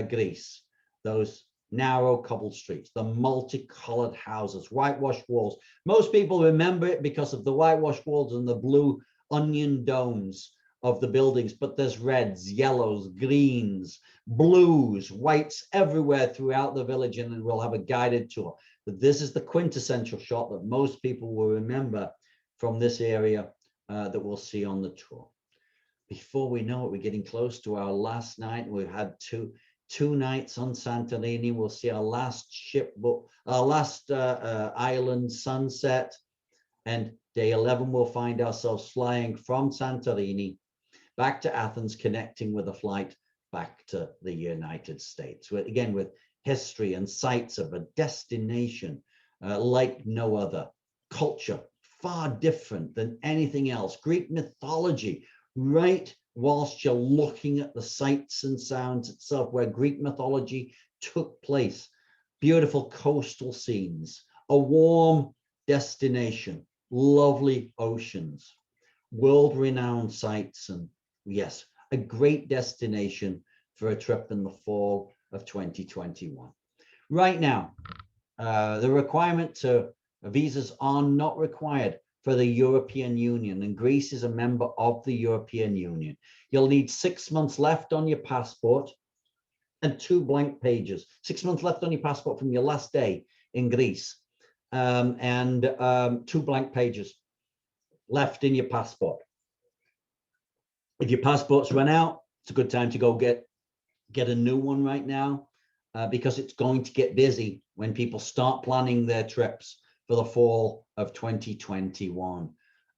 Greece. Those narrow cobbled streets, the multicolored houses, whitewashed walls. Most people remember it because of the whitewashed walls and the blue onion domes of the buildings, but there's reds, yellows, greens, blues, whites everywhere throughout the village, and we'll have a guided tour. But this is the quintessential shot that most people will remember from this area that we'll see on the tour. Before we know it, we're getting close to our last night. We've had two nights on Santorini. We'll see our last island sunset, and day 11 we'll find ourselves flying from Santorini back to Athens, connecting with a flight back to the United States. Again, with history and sights of a destination like no other, culture far different than anything else, Greek mythology, right whilst you're looking at the sights and sounds itself where Greek mythology took place. Beautiful coastal scenes, a warm destination, lovely oceans, world-renowned sites, and yes, a great destination for a trip in the fall of 2021. Right now, the requirement to visas are not required for the European Union, and Greece is a member of the European Union. You'll need 6 months left on your passport and 2 blank pages. 6 months left on your passport from your last day in Greece, and 2 blank pages left in your passport. If your passport's run out, it's a good time to go get a new one right now, because it's going to get busy when people start planning their trips for the fall of 2021.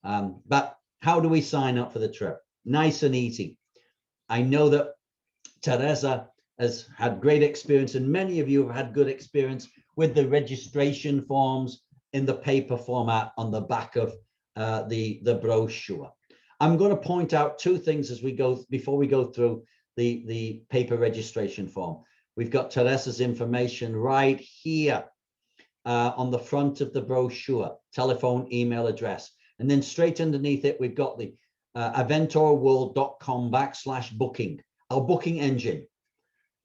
But how do we sign up for the trip? Nice and easy. I know that Teresa has had great experience, and many of you have had good experience with the registration forms in the paper format on the back of the brochure. I'm going to point out 2 things as we go, before we go through the paper registration form. We've got Teresa's information right here on the front of the brochure, telephone, email address. And then straight underneath it, we've got the aventurworld.com/booking, our booking engine,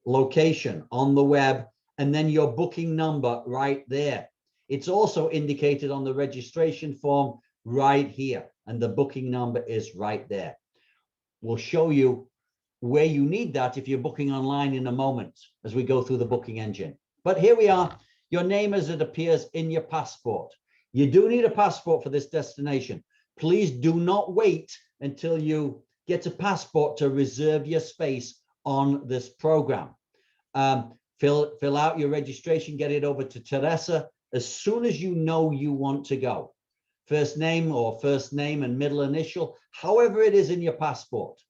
location on the web, and then your booking number right there. It's also indicated on the registration form right here, and the booking number is right there. We'll show you where you need that if you're booking online in a moment as we go through the booking engine. But here we are, your name as it appears in your passport. You do need a passport for this destination. Please do not wait until you get a passport to reserve your space on this program. Fill out your registration, get it over to Teresa as soon as you know you want to go. First name or first name and middle initial, however it is in your passport.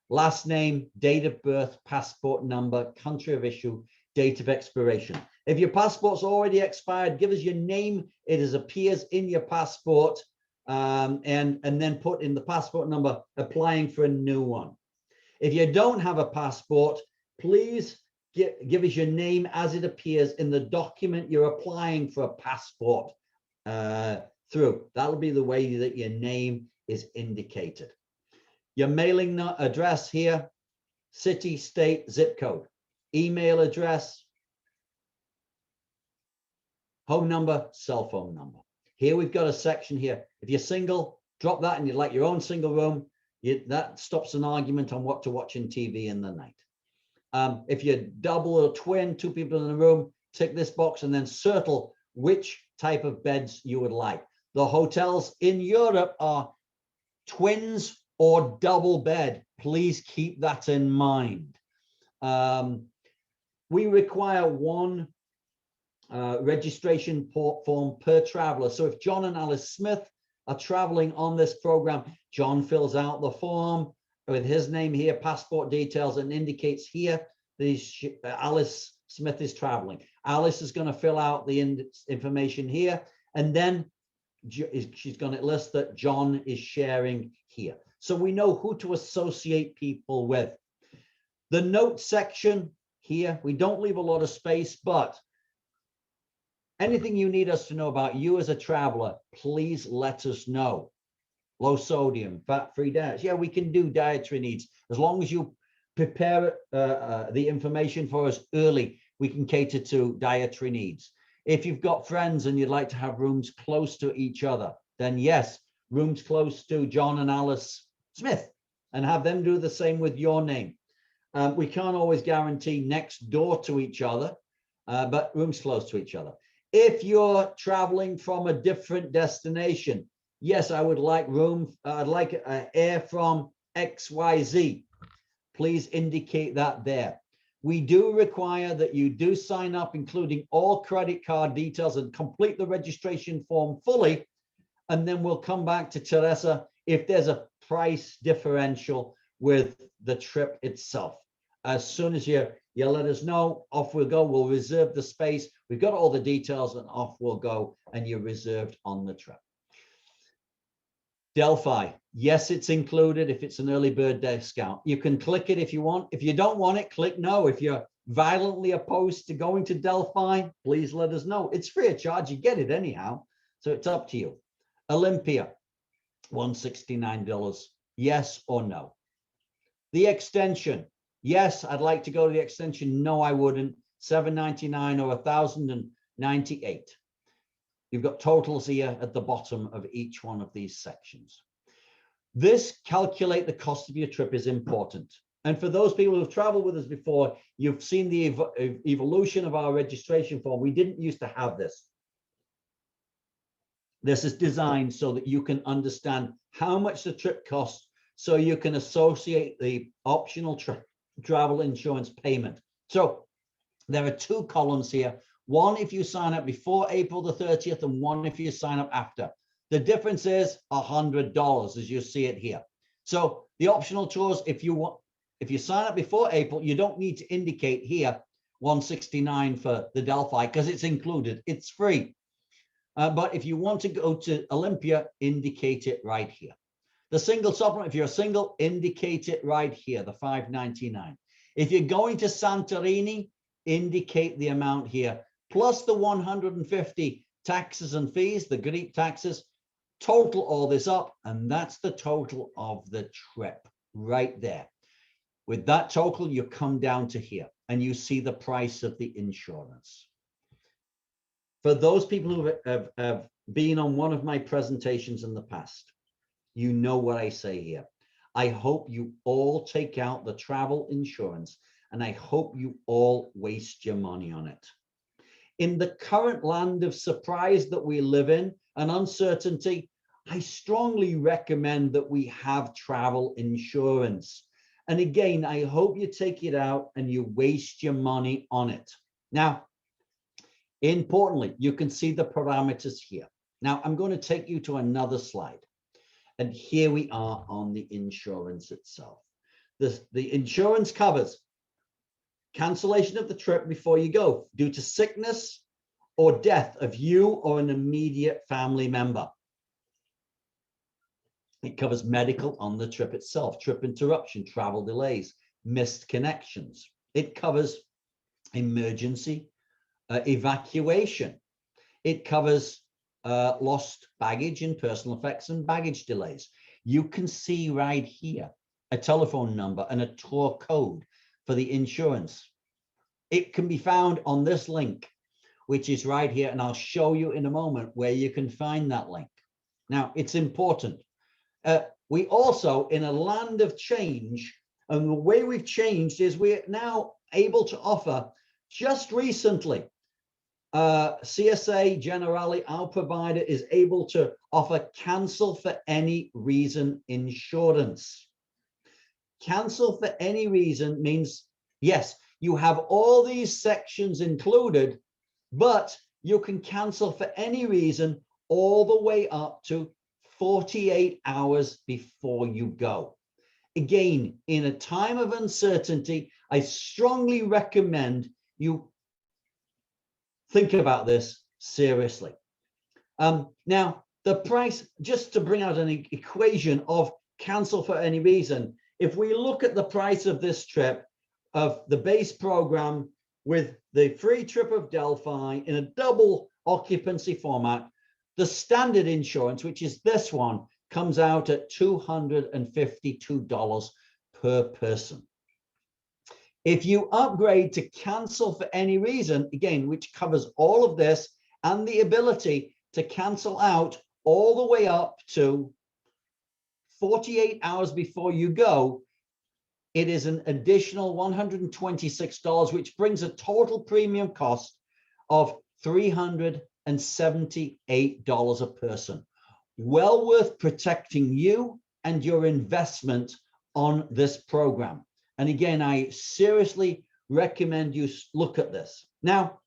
Last name, date of birth, passport number, country of issue, date of expiration. If your passport's already expired, give us your name. It appears in your passport, and then put in the passport number, applying for a new one. If you don't have a passport, please give us your name as it appears in the document you're applying for a passport through. That'll be the way that your name is indicated. Your mailing address here, city, state, zip code, email address, home number, cell phone number. Here we've got a section here. If you're single, drop that and you'd like your own single room. That stops an argument on what to watch in TV in the night. If you're double or twin, 2 people in the room, tick this box and then circle which type of beds you would like. The hotels in Europe are twins or double bed. Please keep that in mind. We require one registration form per traveler. So if John and Alice Smith are traveling on this program, John fills out the form with his name here, passport details, and indicates here that Alice Smith is traveling. Alice is going to fill out the information here, and then she's going to list that John is sharing here. So we know who to associate people with. The notes section here, we don't leave a lot of space, but anything you need us to know about you as a traveler, please let us know. Low sodium, fat-free diets. Yeah, we can do dietary needs. As long as you prepare the information for us early, we can cater to dietary needs. If you've got friends and you'd like to have rooms close to each other, then yes, rooms close to John and Alice Smith, and have them do the same with your name. We can't always guarantee next door to each other, but rooms close to each other. If you're traveling from a different destination, yes, I would like I'd like air from XYZ. Please indicate that there. We do require that you do sign up, including all credit card details, and complete the registration form fully. And then we'll come back to Teresa if there's a price differential with the trip itself. As soon as you let us know, off we'll go. We'll reserve the space. We've got all the details, and off we'll go, and you're reserved on the trip. Delphi, yes, it's included if it's an early bird discount. You can click it if you want. If you don't want it, click no. If you're violently opposed to going to Delphi, please let us know. It's free of charge. You get it anyhow, so it's up to you. Olympia, $169. Yes or no? The extension, yes, I'd like to go to the extension. No, I wouldn't. $799 or $1,098. You've got totals here at the bottom of each one of these sections. This calculate the cost of your trip is important. And for those people who've traveled with us before, you've seen the evolution of our registration form. We didn't used to have this. This is designed so that you can understand how much the trip costs, so you can associate the optional travel insurance payment. So there are two columns here. One if you sign up before April the 30th, and one if you sign up after. The difference is $100 as you see it here. So the optional tours, if you sign up before April, you don't need to indicate here $169 for the Delphi because it's included. It's free. But if you want to go to Olympia, indicate it right here. The single supplement, if you're a single, indicate it right here, the $599. If you're going to Santorini, indicate the amount here, plus the 150 taxes and fees, the Greek taxes. Total all this up, and that's the total of the trip right there. With that total, you come down to here, and you see the price of the insurance. For those people who have been on one of my presentations in the past, you know what I say here. I hope you all take out the travel insurance, and I hope you all waste your money on it. In the current land of surprise that we live in and uncertainty, I strongly recommend that we have travel insurance. And again, I hope you take it out and you waste your money on it. Now, importantly, you can see the parameters here. Now, I'm going to take you to another slide. And here we are on the insurance itself. The insurance covers cancellation of the trip before you go due to sickness or death of you or an immediate family member. It covers medical on the trip itself, trip interruption, travel delays, missed connections. It covers emergency evacuation. It covers lost baggage and personal effects and baggage delays. You can see right here a telephone number and a tour code for the insurance. It can be found on this link, which is right here, and I'll show you in a moment where you can find that link. Now, it's important. We also, in a land of change, and the way we've changed is we're now able to offer, just recently, CSA generally, our provider is able to offer cancel for any reason insurance. Cancel for any reason means, yes, you have all these sections included, but you can cancel for any reason all the way up to 48 hours before you go. Again, in a time of uncertainty, I strongly recommend you think about this seriously. Now, the price, just to bring out an equation of cancel for any reason, if we look at the price of this trip, of the base program with the free trip of Delphi in a double occupancy format, the standard insurance, which is this one, comes out at $252 per person. If you upgrade to cancel for any reason, again, which covers all of this and the ability to cancel out all the way up to 48 hours before you go, it is an additional $126, which brings a total premium cost of $378 a person. Well worth protecting you and your investment on this program. And again, I seriously recommend you look at this. Now,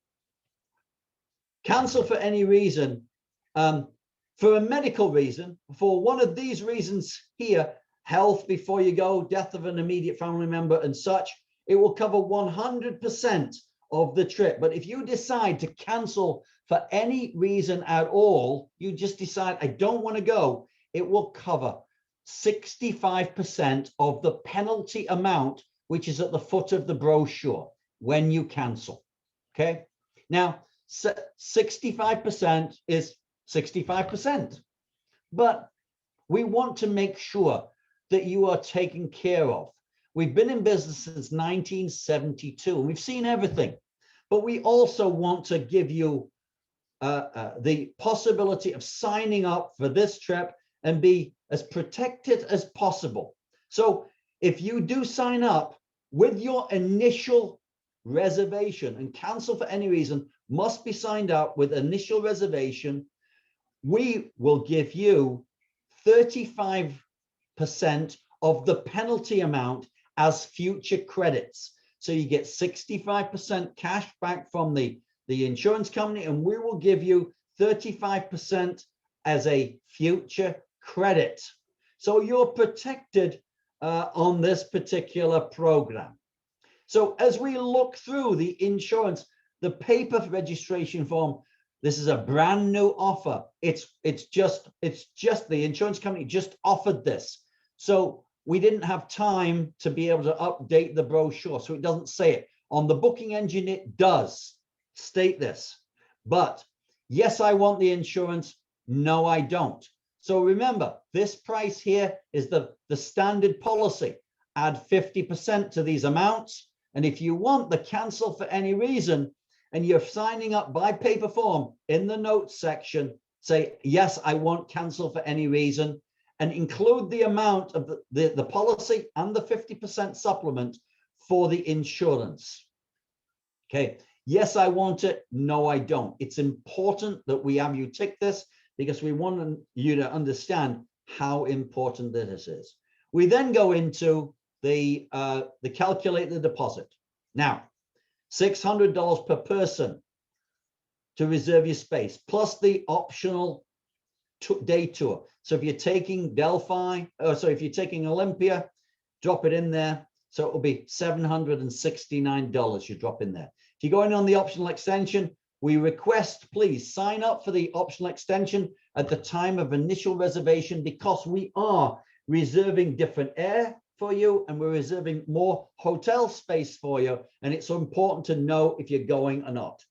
cancel for any reason, for a medical reason, for one of these reasons here, health before you go, death of an immediate family member and such, it will cover 100% of the trip. But if you decide to cancel for any reason at all, you just decide, I don't want to go, it will cover 65% of the penalty amount, which is at the foot of the brochure when you cancel. Okay. Now, 65% is 65%, but we want to make sure that you are taken care of. We've been in business since 1972 and we've seen everything, but we also want to give you the possibility of signing up for this trip and be as protected as possible. So if you do sign up with your initial reservation, and cancel for any reason must be signed up with initial reservation, we will give you 35% of the penalty amount as future credits. So you get 65% cash back from the insurance company, and we will give you 35% as a future credit. So you're protected on this particular program. So as we look through the insurance, the paper registration form, this is a brand new offer. It's just the insurance company just offered this. So we didn't have time to be able to update the brochure. So it doesn't say it. On the booking engine, it does state this. But yes, I want the insurance. No, I don't. So remember, this price here is the standard policy. Add 50% to these amounts. And if you want the cancel for any reason, and you're signing up by paper form, in the notes section, say, yes, I want cancel for any reason, and include the amount of the policy and the 50% supplement for the insurance. Okay. Yes, I want it. No, I don't. It's important that we have you tick this because we want you to understand how important this is. We then go into the calculate the deposit. Now, $600 per person to reserve your space, plus the optional day tour. So if you're taking Delphi, if you're taking Olympia, drop it in there. So it will be $769 you drop in there. If you're going on the optional extension, we request, please sign up for the optional extension at the time of initial reservation, because we are reserving different air for you and we're reserving more hotel space for you. And it's so important to know if you're going or not.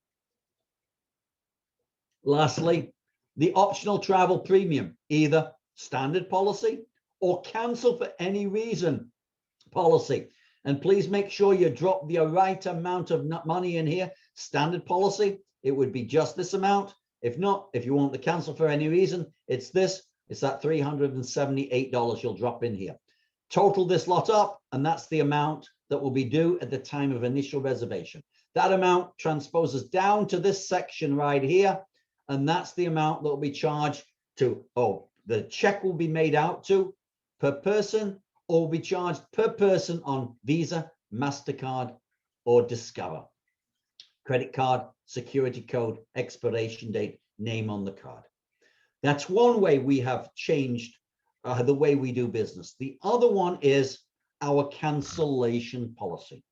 Lastly, the optional travel premium, either standard policy or cancel for any reason policy. And please make sure you drop the right amount of money in here. Standard policy, it would be just this amount. If not, if you want the cancel for any reason, it's this. It's that $378 you'll drop in here. Total this lot up, and that's the amount that will be due at the time of initial reservation. That amount transposes down to this section right here, and that's the amount that will be charged to, the check will be made out to per person, or will be charged per person on Visa, MasterCard, or Discover. Credit card, security code, expiration date, name on the card. That's one way we have changed the way we do business. The other one is our cancellation policy.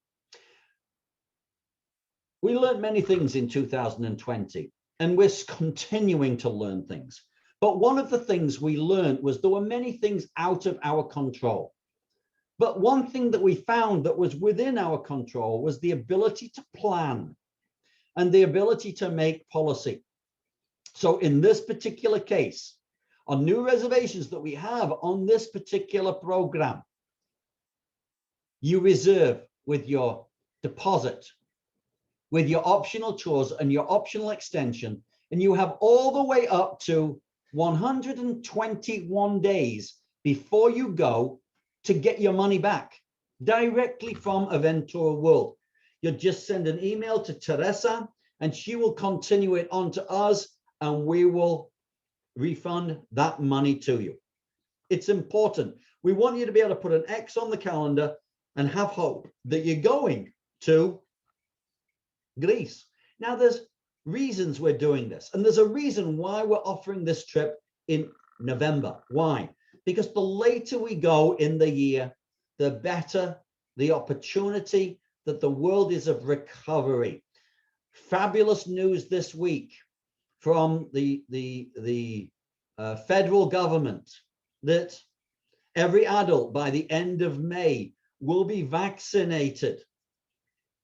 We learned many things in 2020, and we're continuing to learn things. But one of the things we learned was there were many things out of our control. But one thing that we found that was within our control was the ability to plan and the ability to make policy. So in this particular case, on new reservations that we have on this particular program, you reserve with your deposit, with your optional chores and your optional extension, and you have all the way up to 121 days before you go to get your money back directly from Aventura World. You just send an email to Teresa and she will continue it on to us, and we will refund that money to you. It's important. We want you to be able to put an X on the calendar and have hope that you're going to Greece. Now, there's reasons we're doing this, and there's a reason why we're offering this trip in November. Why? Because the later we go in the year, the better the opportunity that the world is of recovery. Fabulous news this week from the federal government that every adult by the end of May will be vaccinated.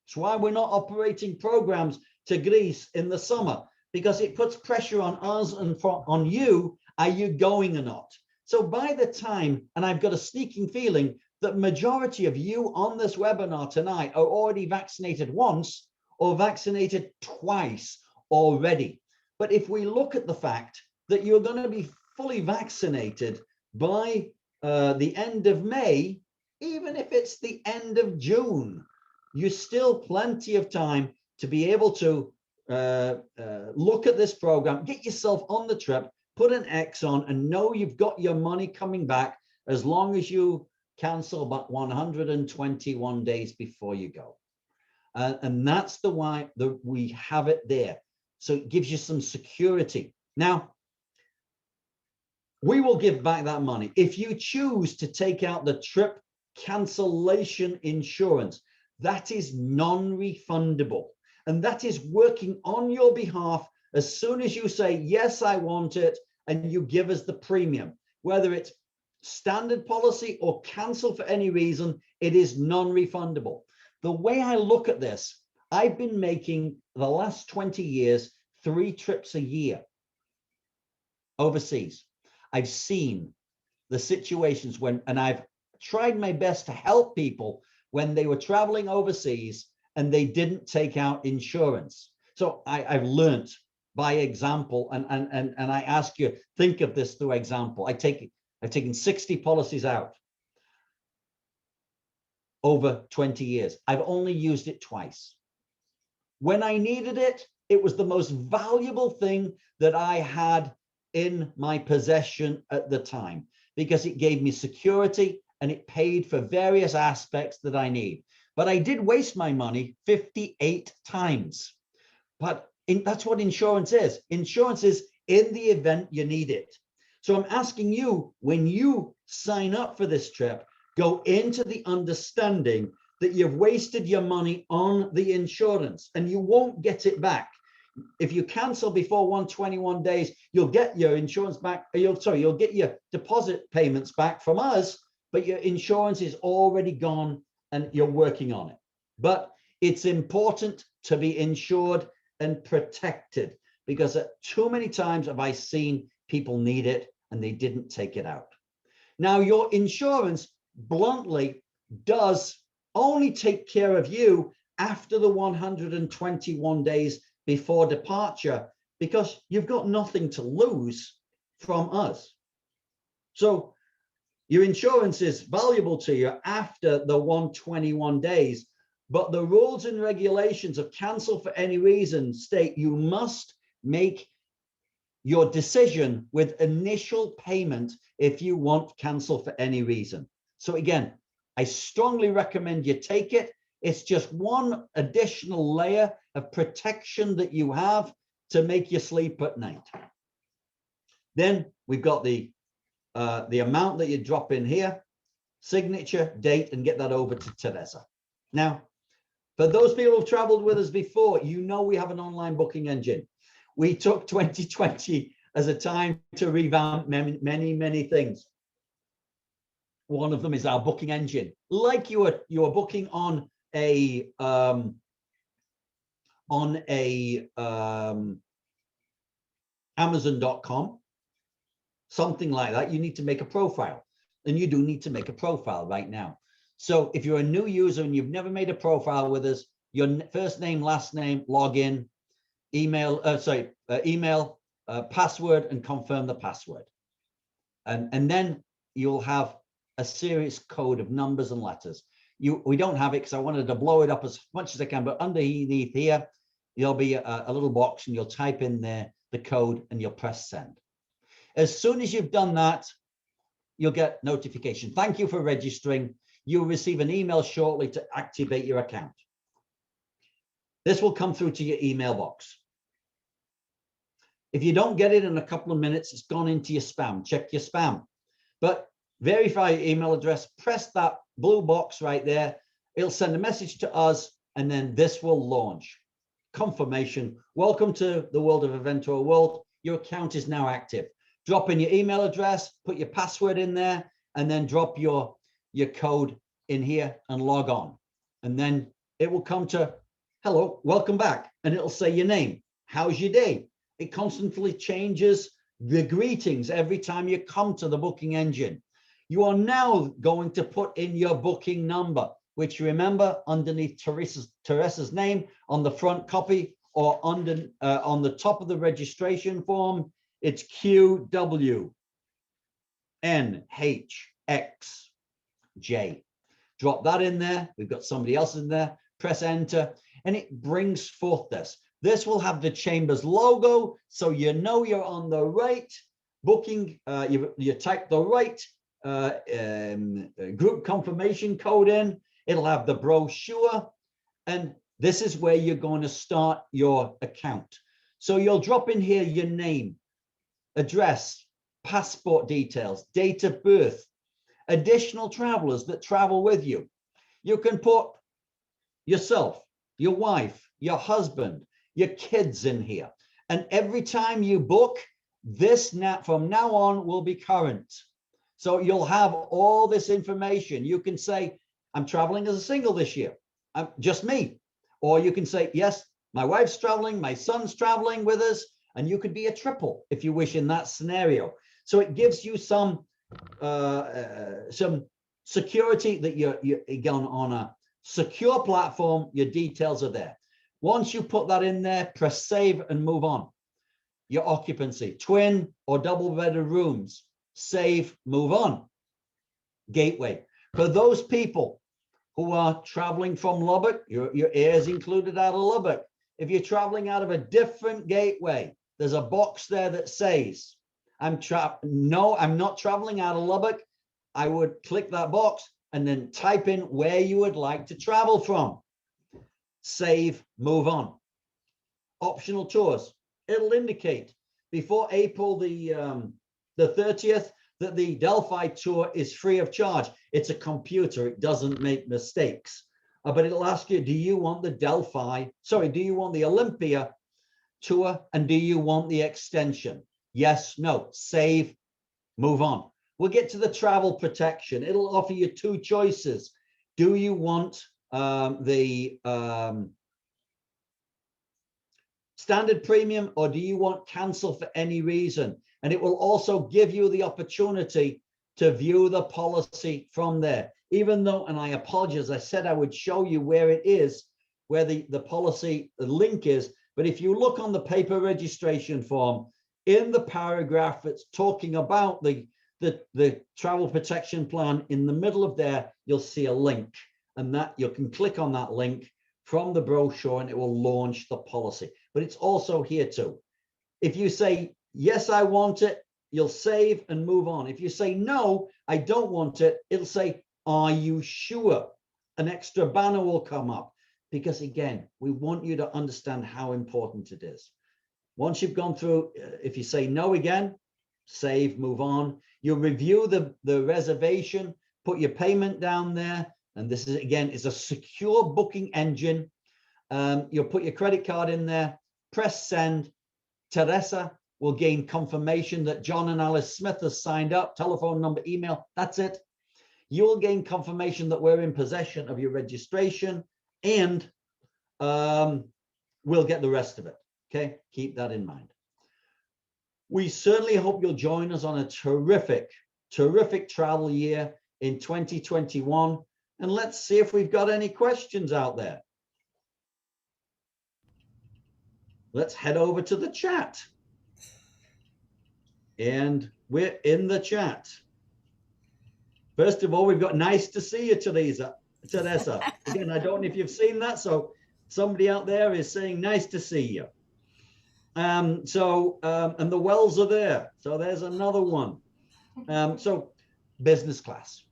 That's why we're not operating programs to Greece in the summer, because it puts pressure on us and on you. Are you going or not? So by the time, and I've got a sneaking feeling that majority of you on this webinar tonight are already vaccinated once or vaccinated twice already. But if we look at the fact that you're going to be fully vaccinated by the end of May, even if it's the end of June, you're still plenty of time to be able to look at this program, get yourself on the trip, put an X on, and know you've got your money coming back as long as you cancel about 121 days before you go. And that's the why we have it there. So it gives you some security. Now, we will give back that money. If you choose to take out the trip cancellation insurance, that is non-refundable. And that is working on your behalf as soon as you say, yes, I want it, and you give us the premium. Whether it's standard policy or cancel for any reason, it is non-refundable. The way I look at this, I've been making the last 20 years 3 trips a year overseas. I've seen the situations when, and I've tried my best to help people when they were traveling overseas and they didn't take out insurance. So I've learned by example, and I ask you, think of this through example. I've taken 60 policies out over 20 years. I've only used it twice. When I needed it, it was the most valuable thing that I had in my possession at the time, because it gave me security and it paid for various aspects that I need. But I did waste my money 58 times. But that's what insurance is. Insurance is in the event you need it. So I'm asking you, when you sign up for this trip, go into the understanding that you've wasted your money on the insurance and you won't get it back. If you cancel before 121 days, you'll get your insurance back. You'll get your deposit payments back from us, but your insurance is already gone and you're working on it. But it's important to be insured and protected, because too many times have I seen people need it and they didn't take it out. Now, your insurance bluntly does only take care of you after the 121 days before departure, because you've got nothing to lose from us. So your insurance is valuable to you after the 121 days, But the rules and regulations of cancel for any reason state you must make your decision with initial payment if you want cancel for any reason. So again, I strongly recommend you take it. It's just one additional layer of protection that you have to make you sleep at night. Then we've got the amount that you drop in here, signature, date, and get that over to Teresa. Now, for those people who've traveled with us before, you know we have an online booking engine. We took 2020 as a time to revamp many things. One of them is our booking engine. Like you are booking on a Amazon.com, something like that, you need to make a profile. And you do need to make a profile right now. So if you're a new user and you've never made a profile with us, your first name, last name, login, email, password, and confirm the password. And then you'll have a series code of numbers and letters. We don't have it because I wanted to blow it up as much as I can, but underneath here, there'll be a little box and you'll type in there the code and you'll press send. As soon as you've done that, you'll get notification. Thank you for registering. You'll receive an email shortly to activate your account. This will come through to your email box. If you don't get it in a couple of minutes, it's gone into your spam. Check your spam. But verify your email address, press that blue box right there. It'll send a message to us, and then this will launch. Confirmation. Welcome to the world of Aventura World. Your account is now active. Drop in your email address, put your password in there, and then drop your code in here and log on. And then it will come to, hello, welcome back. And it'll say your name. How's your day? It constantly changes the greetings every time you come to the booking engine. You are now going to put in your booking number, which remember underneath Teresa's name on the front copy or on the top of the registration form, it's QWNHXJ. Drop that in there. We've got somebody else in there. Press enter, and it brings forth this. This will have the Chambers logo, so you know you're on the right booking. You type the right group confirmation code in. It'll have the brochure, and this is where you're going to start your account. So you'll drop in here your name, address, passport details, date of birth, additional travelers that travel with you. You can put yourself, your wife, your husband, your kids in here. And every time you book, this from now on will be current. So you'll have all this information. You can say, I'm traveling as a single this year, just me. Or you can say, yes, my wife's traveling, my son's traveling with us, and you could be a triple if you wish in that scenario. So it gives you some security that you're going on a secure platform. Your details are there. Once you put that in there, press save and move on. Your occupancy, twin or double bedded rooms, save, move on. Gateway. For those people who are traveling from Lubbock, your air is included out of Lubbock. If you're traveling out of a different gateway, there's a box there that says, I'm not traveling out of Lubbock. I would click that box and then type in where you would like to travel from. Save, move on. Optional tours. It'll indicate before April the 30th that the Delphi tour is free of charge. It's a computer. It doesn't make mistakes. But it'll ask you, do you want the do you want the Olympia tour, and do you want the extension? Yes, no, save, move on. We'll get to the travel protection. It'll offer you two choices. Do you want the standard premium, or do you want cancel for any reason? And it will also give you the opportunity to view the policy from there. Even though, and I apologize, I said I would show you where it is, where the policy, the link is. But if you look on the paper registration form, in the paragraph that's talking about the travel protection plan, in the middle of there, you'll see a link. and that you can click on that link from the brochure and it will launch the policy. But it's also here too. If you say, yes, I want it, you'll save and move on. If you say, no, I don't want it, it'll say, are you sure? An extra banner will come up, because again, we want you to understand how important it is. Once you've gone through, if you say no again, save, move on. You'll review the reservation, put your payment down there. And this is, again, is a secure booking engine. You'll put your credit card in there, press send. Teresa will gain confirmation that John and Alice Smith has signed up, telephone number, email, that's it. You'll gain confirmation that we're in possession of your registration, and we'll get the rest of it. Okay, keep that in mind. We certainly hope you'll join us on a terrific travel year in 2021. And let's see if we've got any questions out there. Let's head over to the chat. And we're in the chat. First of all, we've got nice to see you, Teresa. Again, I don't know if you've seen that. So somebody out there is saying nice to see you. And the Wells are there. So there's another one. So business class.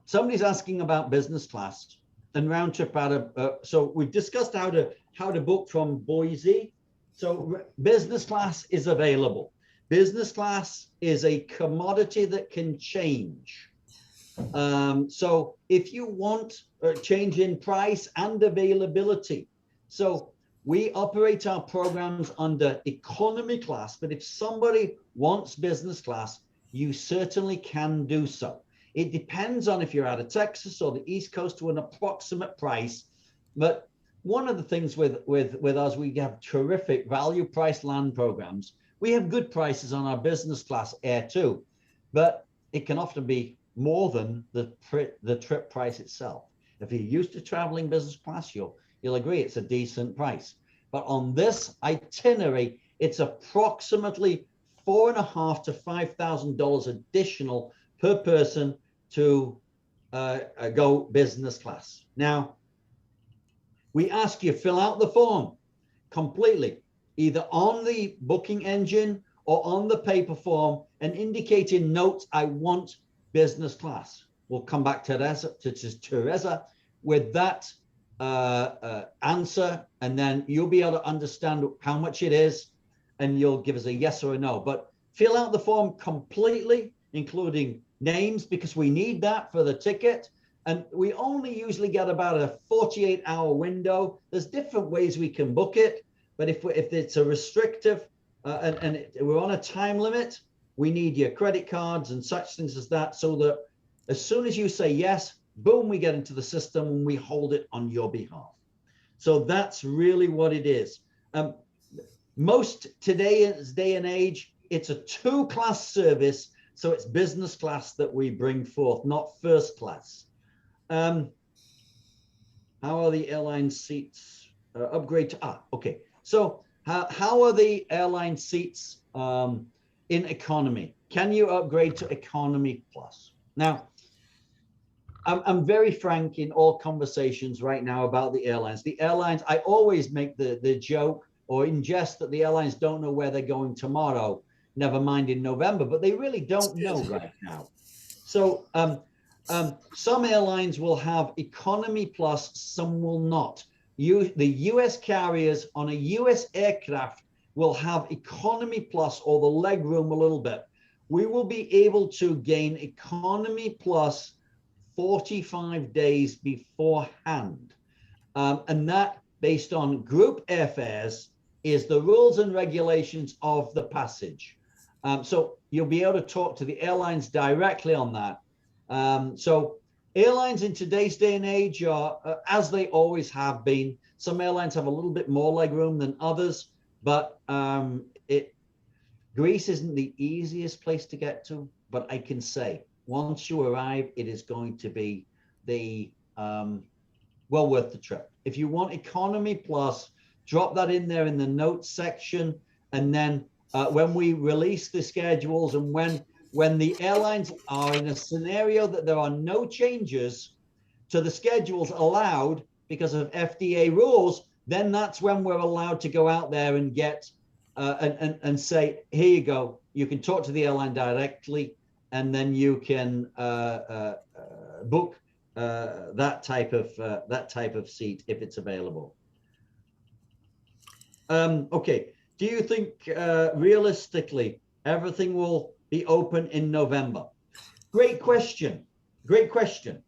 Somebody's asking about business class and round trip out of, so we've discussed how to book from Boise. So business class is available. Business class is a commodity that can change. So if you want a change in price and availability, so we operate our programs under economy class, but if somebody wants business class, you certainly can do so. It depends on if you're out of Texas or the East Coast to an approximate price. But one of the things with us, we have terrific value price land programs. We have good prices on our business class air too, but it can often be more than the trip price itself. If you're used to traveling business class, you'll agree it's a decent price. But on this itinerary, it's approximately $4,500 to $5,000 additional per person to go business class. Now, we ask you fill out the form completely, either on the booking engine or on the paper form, and indicate in notes, I want business class. We'll come back to Teresa with that answer, and then you'll be able to understand how much it is, and you'll give us a yes or a no. But fill out the form completely, including names, because we need that for the ticket. And we only usually get about a 48-hour window. There's different ways we can book it, but if it's a restrictive and we're on a time limit, we need your credit cards and such things as that, so that as soon as you say yes, boom, we get into the system and we hold it on your behalf. So that's really what it is. Most today's day and age, it's a two-class service, so it's business class that we bring forth, not first class. How are the airline seats upgrade to, okay. So how are the airline seats in economy? Can you upgrade to economy plus? Now, I'm very frank in all conversations right now about the airlines. The airlines, I always make the joke or in jest that the airlines don't know where they're going tomorrow, never mind in November, but they really don't know right now. So some airlines will have economy plus, some will not. The US carriers on a US aircraft will have economy plus, or the leg room a little bit. We will be able to gain economy plus 45 days beforehand. And that, based on group airfares, is the rules and regulations of the passage. So you'll be able to talk to the airlines directly on that. So airlines in today's day and age are, as they always have been, some airlines have a little bit more legroom than others, but Greece isn't the easiest place to get to, but I can say, once you arrive, it is going to be well worth the trip. If you want economy plus, drop that in there in the notes section, and then when we release the schedules and when the airlines are in a scenario that there are no changes, to the schedules allowed because of FDA rules, then that's when we're allowed to go out there and get and say, here you go, you can talk to the airline directly, and then you can book that type of seat if it's available. Okay, do you think realistically everything will be open in November? Great question. Great question.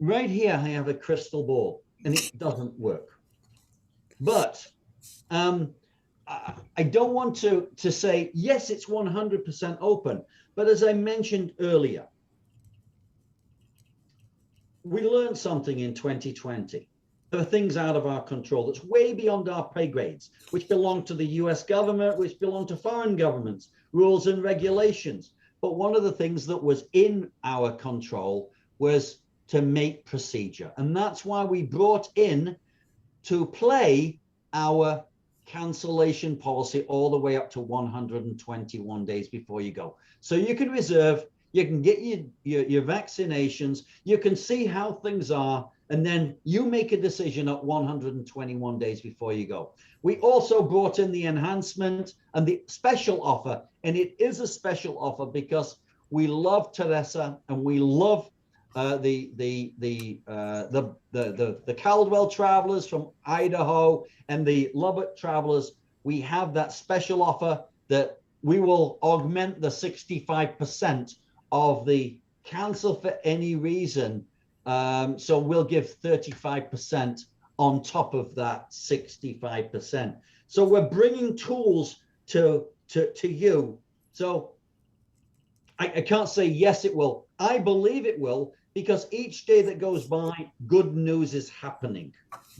Right here, I have a crystal ball, and it doesn't work. But I don't want to say, yes, it's 100% open. But as I mentioned earlier, we learned something in 2020. There are things out of our control that's way beyond our pay grades, which belong to the US government, which belong to foreign governments, rules and regulations. But one of the things that was in our control was to make procedure. And that's why we brought in to play our cancellation policy all the way up to 121 days before you go. So you can reserve, you can get your vaccinations, you can see how things are, and then you make a decision at 121 days before you go. We also brought in the enhancement and the special offer, and it is a special offer because we love Tessa and we love the Caldwell travelers from Idaho and the Lubbock travelers. We have that special offer that we will augment the 65% of the cancel for any reason. So we'll give 35% on top of that 65%. So we're bringing tools to you. So I can't say yes, it will. I believe it will, because each day that goes by, good news is happening.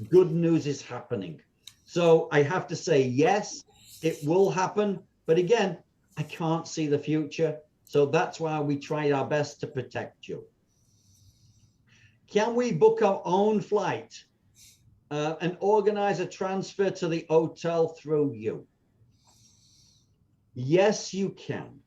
Good news is happening. So I have to say, yes, it will happen. But again, I can't see the future. So that's why we tried our best to protect you. Can we book our own flight and organize a transfer to the hotel through you? Yes, you can.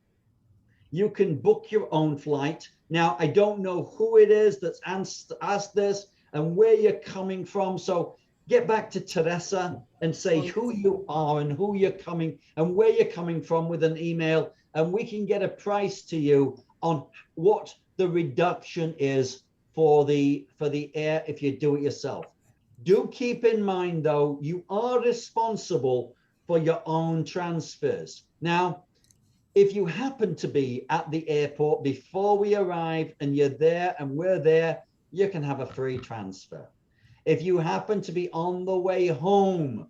You can book your own flight. Now, I don't know who it is that's asked this and where you're coming from. So get back to Tessa and say who you are and who you're coming and where you're coming from with an email, and we can get a price to you on what the reduction is for the air if you do it yourself. Do keep in mind, though, you are responsible for your own transfers. Now, if you happen to be at the airport before we arrive and you're there and we're there, you can have a free transfer. If you happen to be on the way home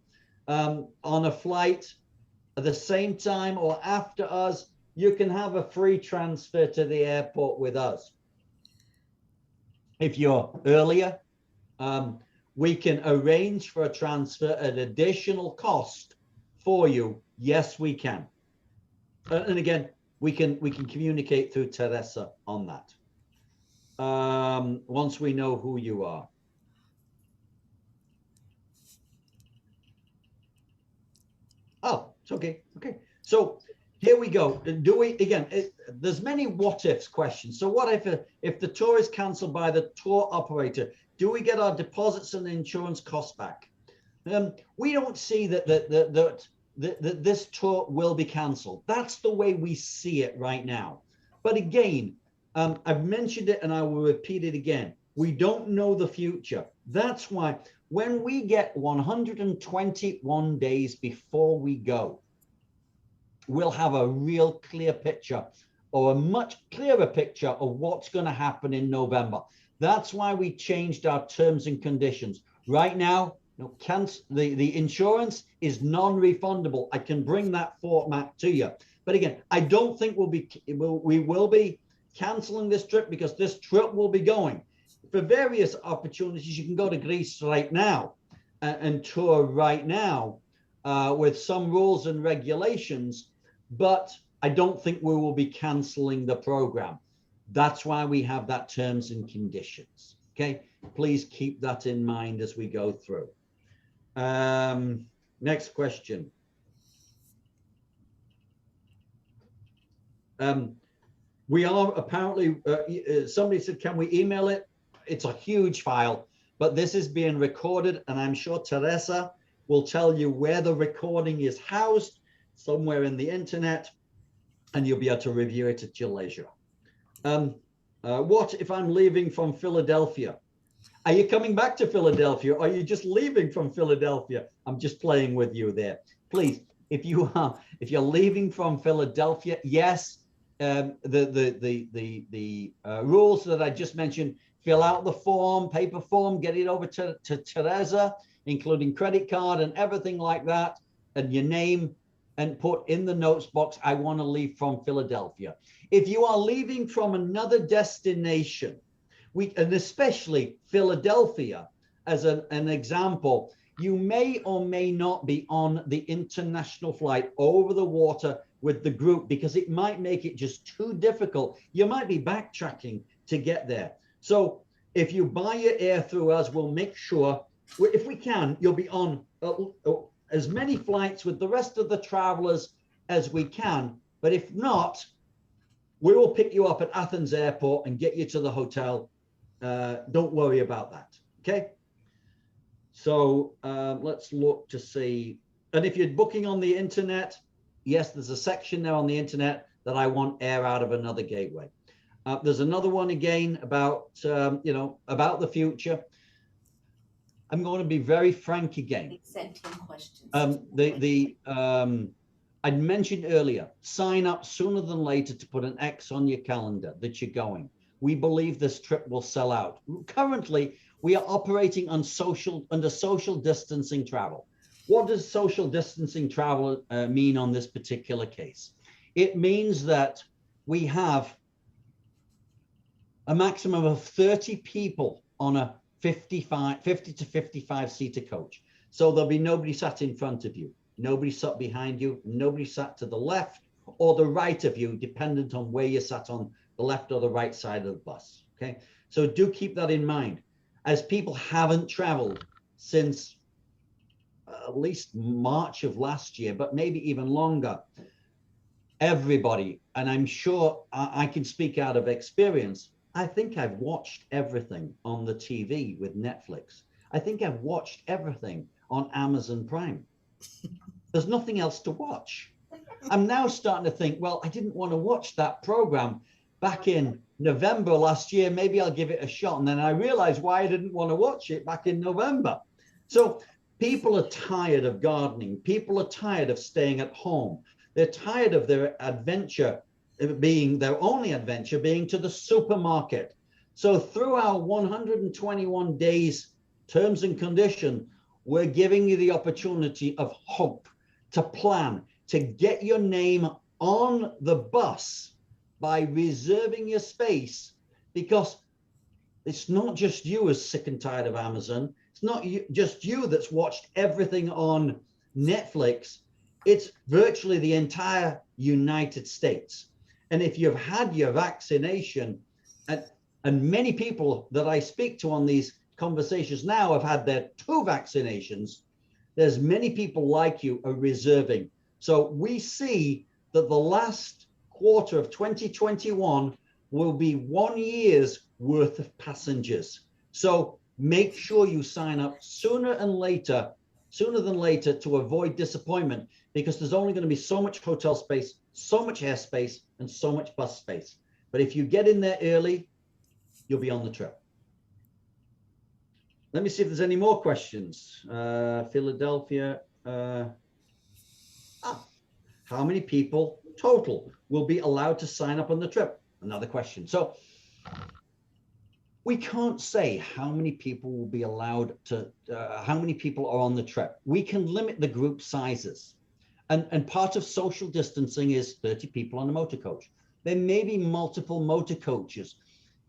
on a flight at the same time or after us, you can have a free transfer to the airport with us. If you're earlier, we can arrange for a transfer at additional cost for you. Yes, we can. And again, we can communicate through Tessa on that. Once we know who you are. Oh, it's okay. Okay. So here we go. Do we, again, there's many what ifs questions. So what if the tour is canceled by the tour operator? Do we get our deposits and insurance costs back? We don't see that this tour will be canceled. That's the way we see it right now. But again, I've mentioned it and I will repeat it again. We don't know the future. That's why when we get 121 days before we go, we'll have a real clear picture, or a much clearer picture of what's going to happen in November. That's why we changed our terms and conditions. Right now, the insurance is non-refundable. I can bring that format to you. But again, I don't think we will be canceling this trip, because this trip will be going. For various opportunities, you can go to Greece right now and tour right now with some rules and regulations, but I don't think we will be canceling the program. That's why we have that terms and conditions. Okay, please keep that in mind as we go through. Next question. We are apparently, somebody said, can we email it? it's a huge file, but this is being recorded, and I'm sure Teresa will tell you where the recording is housed, somewhere in the internet, and you'll be able to review it at your leisure. What if I'm leaving from Philadelphia? Are you coming back to Philadelphia, or are you just leaving from Philadelphia? I'm just playing with you there. Please, if you're leaving from Philadelphia, yes, the rules that I just mentioned, fill out the form, paper form, get it over to Teresa, including credit card and everything like that, and your name, and put in the notes box, I want to leave from Philadelphia. If you are leaving from another destination, and especially Philadelphia as an example, you may or may not be on the international flight over the water with the group, because it might make it just too difficult. You might be backtracking to get there. So if you buy your air through us, we'll make sure, if we can, you'll be on as many flights with the rest of the travelers as we can. But if not, we will pick you up at Athens airport and get you to the hotel. Don't worry about that. Okay. So let's look to see. And if you're booking on the internet, yes, there's a section there on the internet that I want air out of another gateway. There's another one again about, about the future. I'm going to be very frank again. Sent him questions. I'd mentioned earlier, sign up sooner than later to put an X on your calendar that you're going. We believe this trip will sell out. Currently, we are operating under social distancing travel. What does social distancing travel mean on this particular case? It means that we have a maximum of 30 people on a 50 to 55 seater coach. So there'll be nobody sat in front of you, nobody sat behind you, nobody sat to the left or the right of you, dependent on where you sat on the left or the right side of the bus. Okay, so do keep that in mind, as people haven't traveled since at least March of last year, but maybe even longer. Everybody, and I'm sure I can speak out of experience, I think I've watched everything on the TV with Netflix. I think I've watched everything on Amazon Prime. There's nothing else to watch. I'm now starting to think, well, I didn't want to watch that program back in November last year. Maybe I'll give it a shot. And then I realized why I didn't want to watch it back in November. So people are tired of gardening. People are tired of staying at home. They're tired of their adventure being their only adventure being to the supermarket. So through our 121 days terms and condition, we're giving you the opportunity of hope to plan, to get your name on the bus by reserving your space, because it's not just you who's sick and tired of Amazon. It's not just you that's watched everything on Netflix. It's virtually the entire United States. And if you've had your vaccination, and many people that I speak to on these conversations now have had their 2 vaccinations, there's many people like you are reserving. So we see that the last quarter of 2021 will be 1 year's worth of passengers. So make sure you sign up sooner than later to avoid disappointment, because there's only going to be so much hotel space, so much air space, and so much bus space. But if you get in there early, you'll be on the trip. Let me see if there's any more questions. Philadelphia. How many people total will be allowed to sign up on the trip? Another question. So we can't say how many people will be allowed to, how many people are on the trip. We can limit the group sizes. And part of social distancing is 30 people on a motor coach. There may be multiple motor coaches.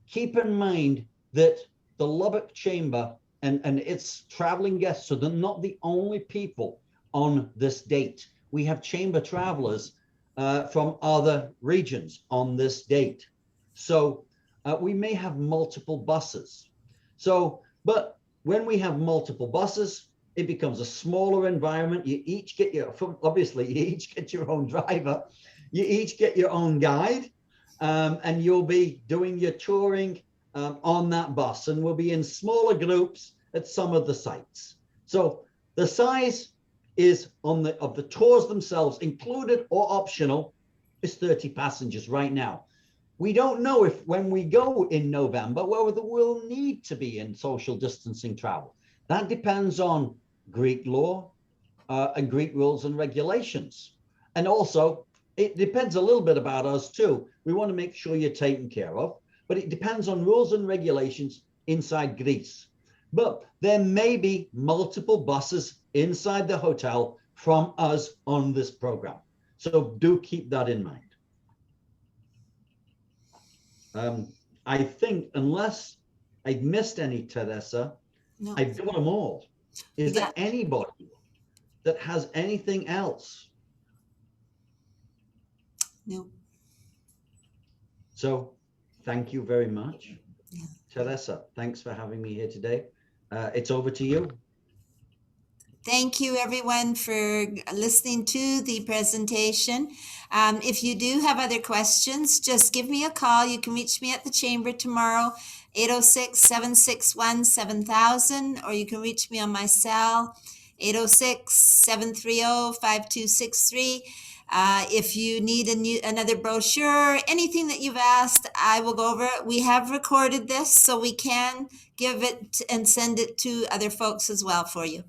Keep in mind that the Lubbock Chamber and its traveling guests, so they're not the only people on this date. We have chamber travelers from other regions on this date. So we may have multiple buses. So, but when we have multiple buses, it becomes a smaller environment. You each get obviously you each get your own driver, you each get your own guide, and you'll be doing your touring on that bus, and we'll be in smaller groups at some of the sites. So the size is of the tours themselves, included or optional, is 30 passengers right now. We don't know if when we go in November, whether we'll need to be in social distancing travel. That depends on Greek law and Greek rules and regulations. And also, it depends a little bit about us too. We want to make sure you're taken care of, but it depends on rules and regulations inside Greece. But there may be multiple buses inside the hotel from us on this program. So do keep that in mind. I think, unless I've missed any, Teresa, No. I've done them all. Is there anybody that has anything else? No. So thank you very much. Yeah. Teresa, thanks for having me here today. It's over to you. Thank you, everyone, for listening to the presentation. If you do have other questions, just give me a call. You can reach me at the chamber tomorrow, 806-761-7000, or you can reach me on my cell, 806-730-5263. If you need another brochure, anything that you've asked, I will go over it. We have recorded this, so we can give it and send it to other folks as well for you.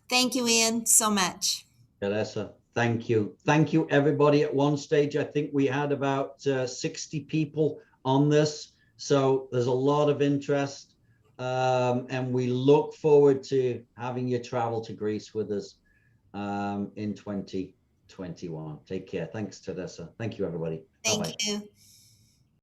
Thank you, Ian, so much. Teresa, thank you. Thank you, everybody. At one stage, I think we had about 60 people on this. So there's a lot of interest. And we look forward to having you travel to Greece with us in 2021. Take care. Thanks, Teresa. Thank you, everybody. Thank Bye-bye. you.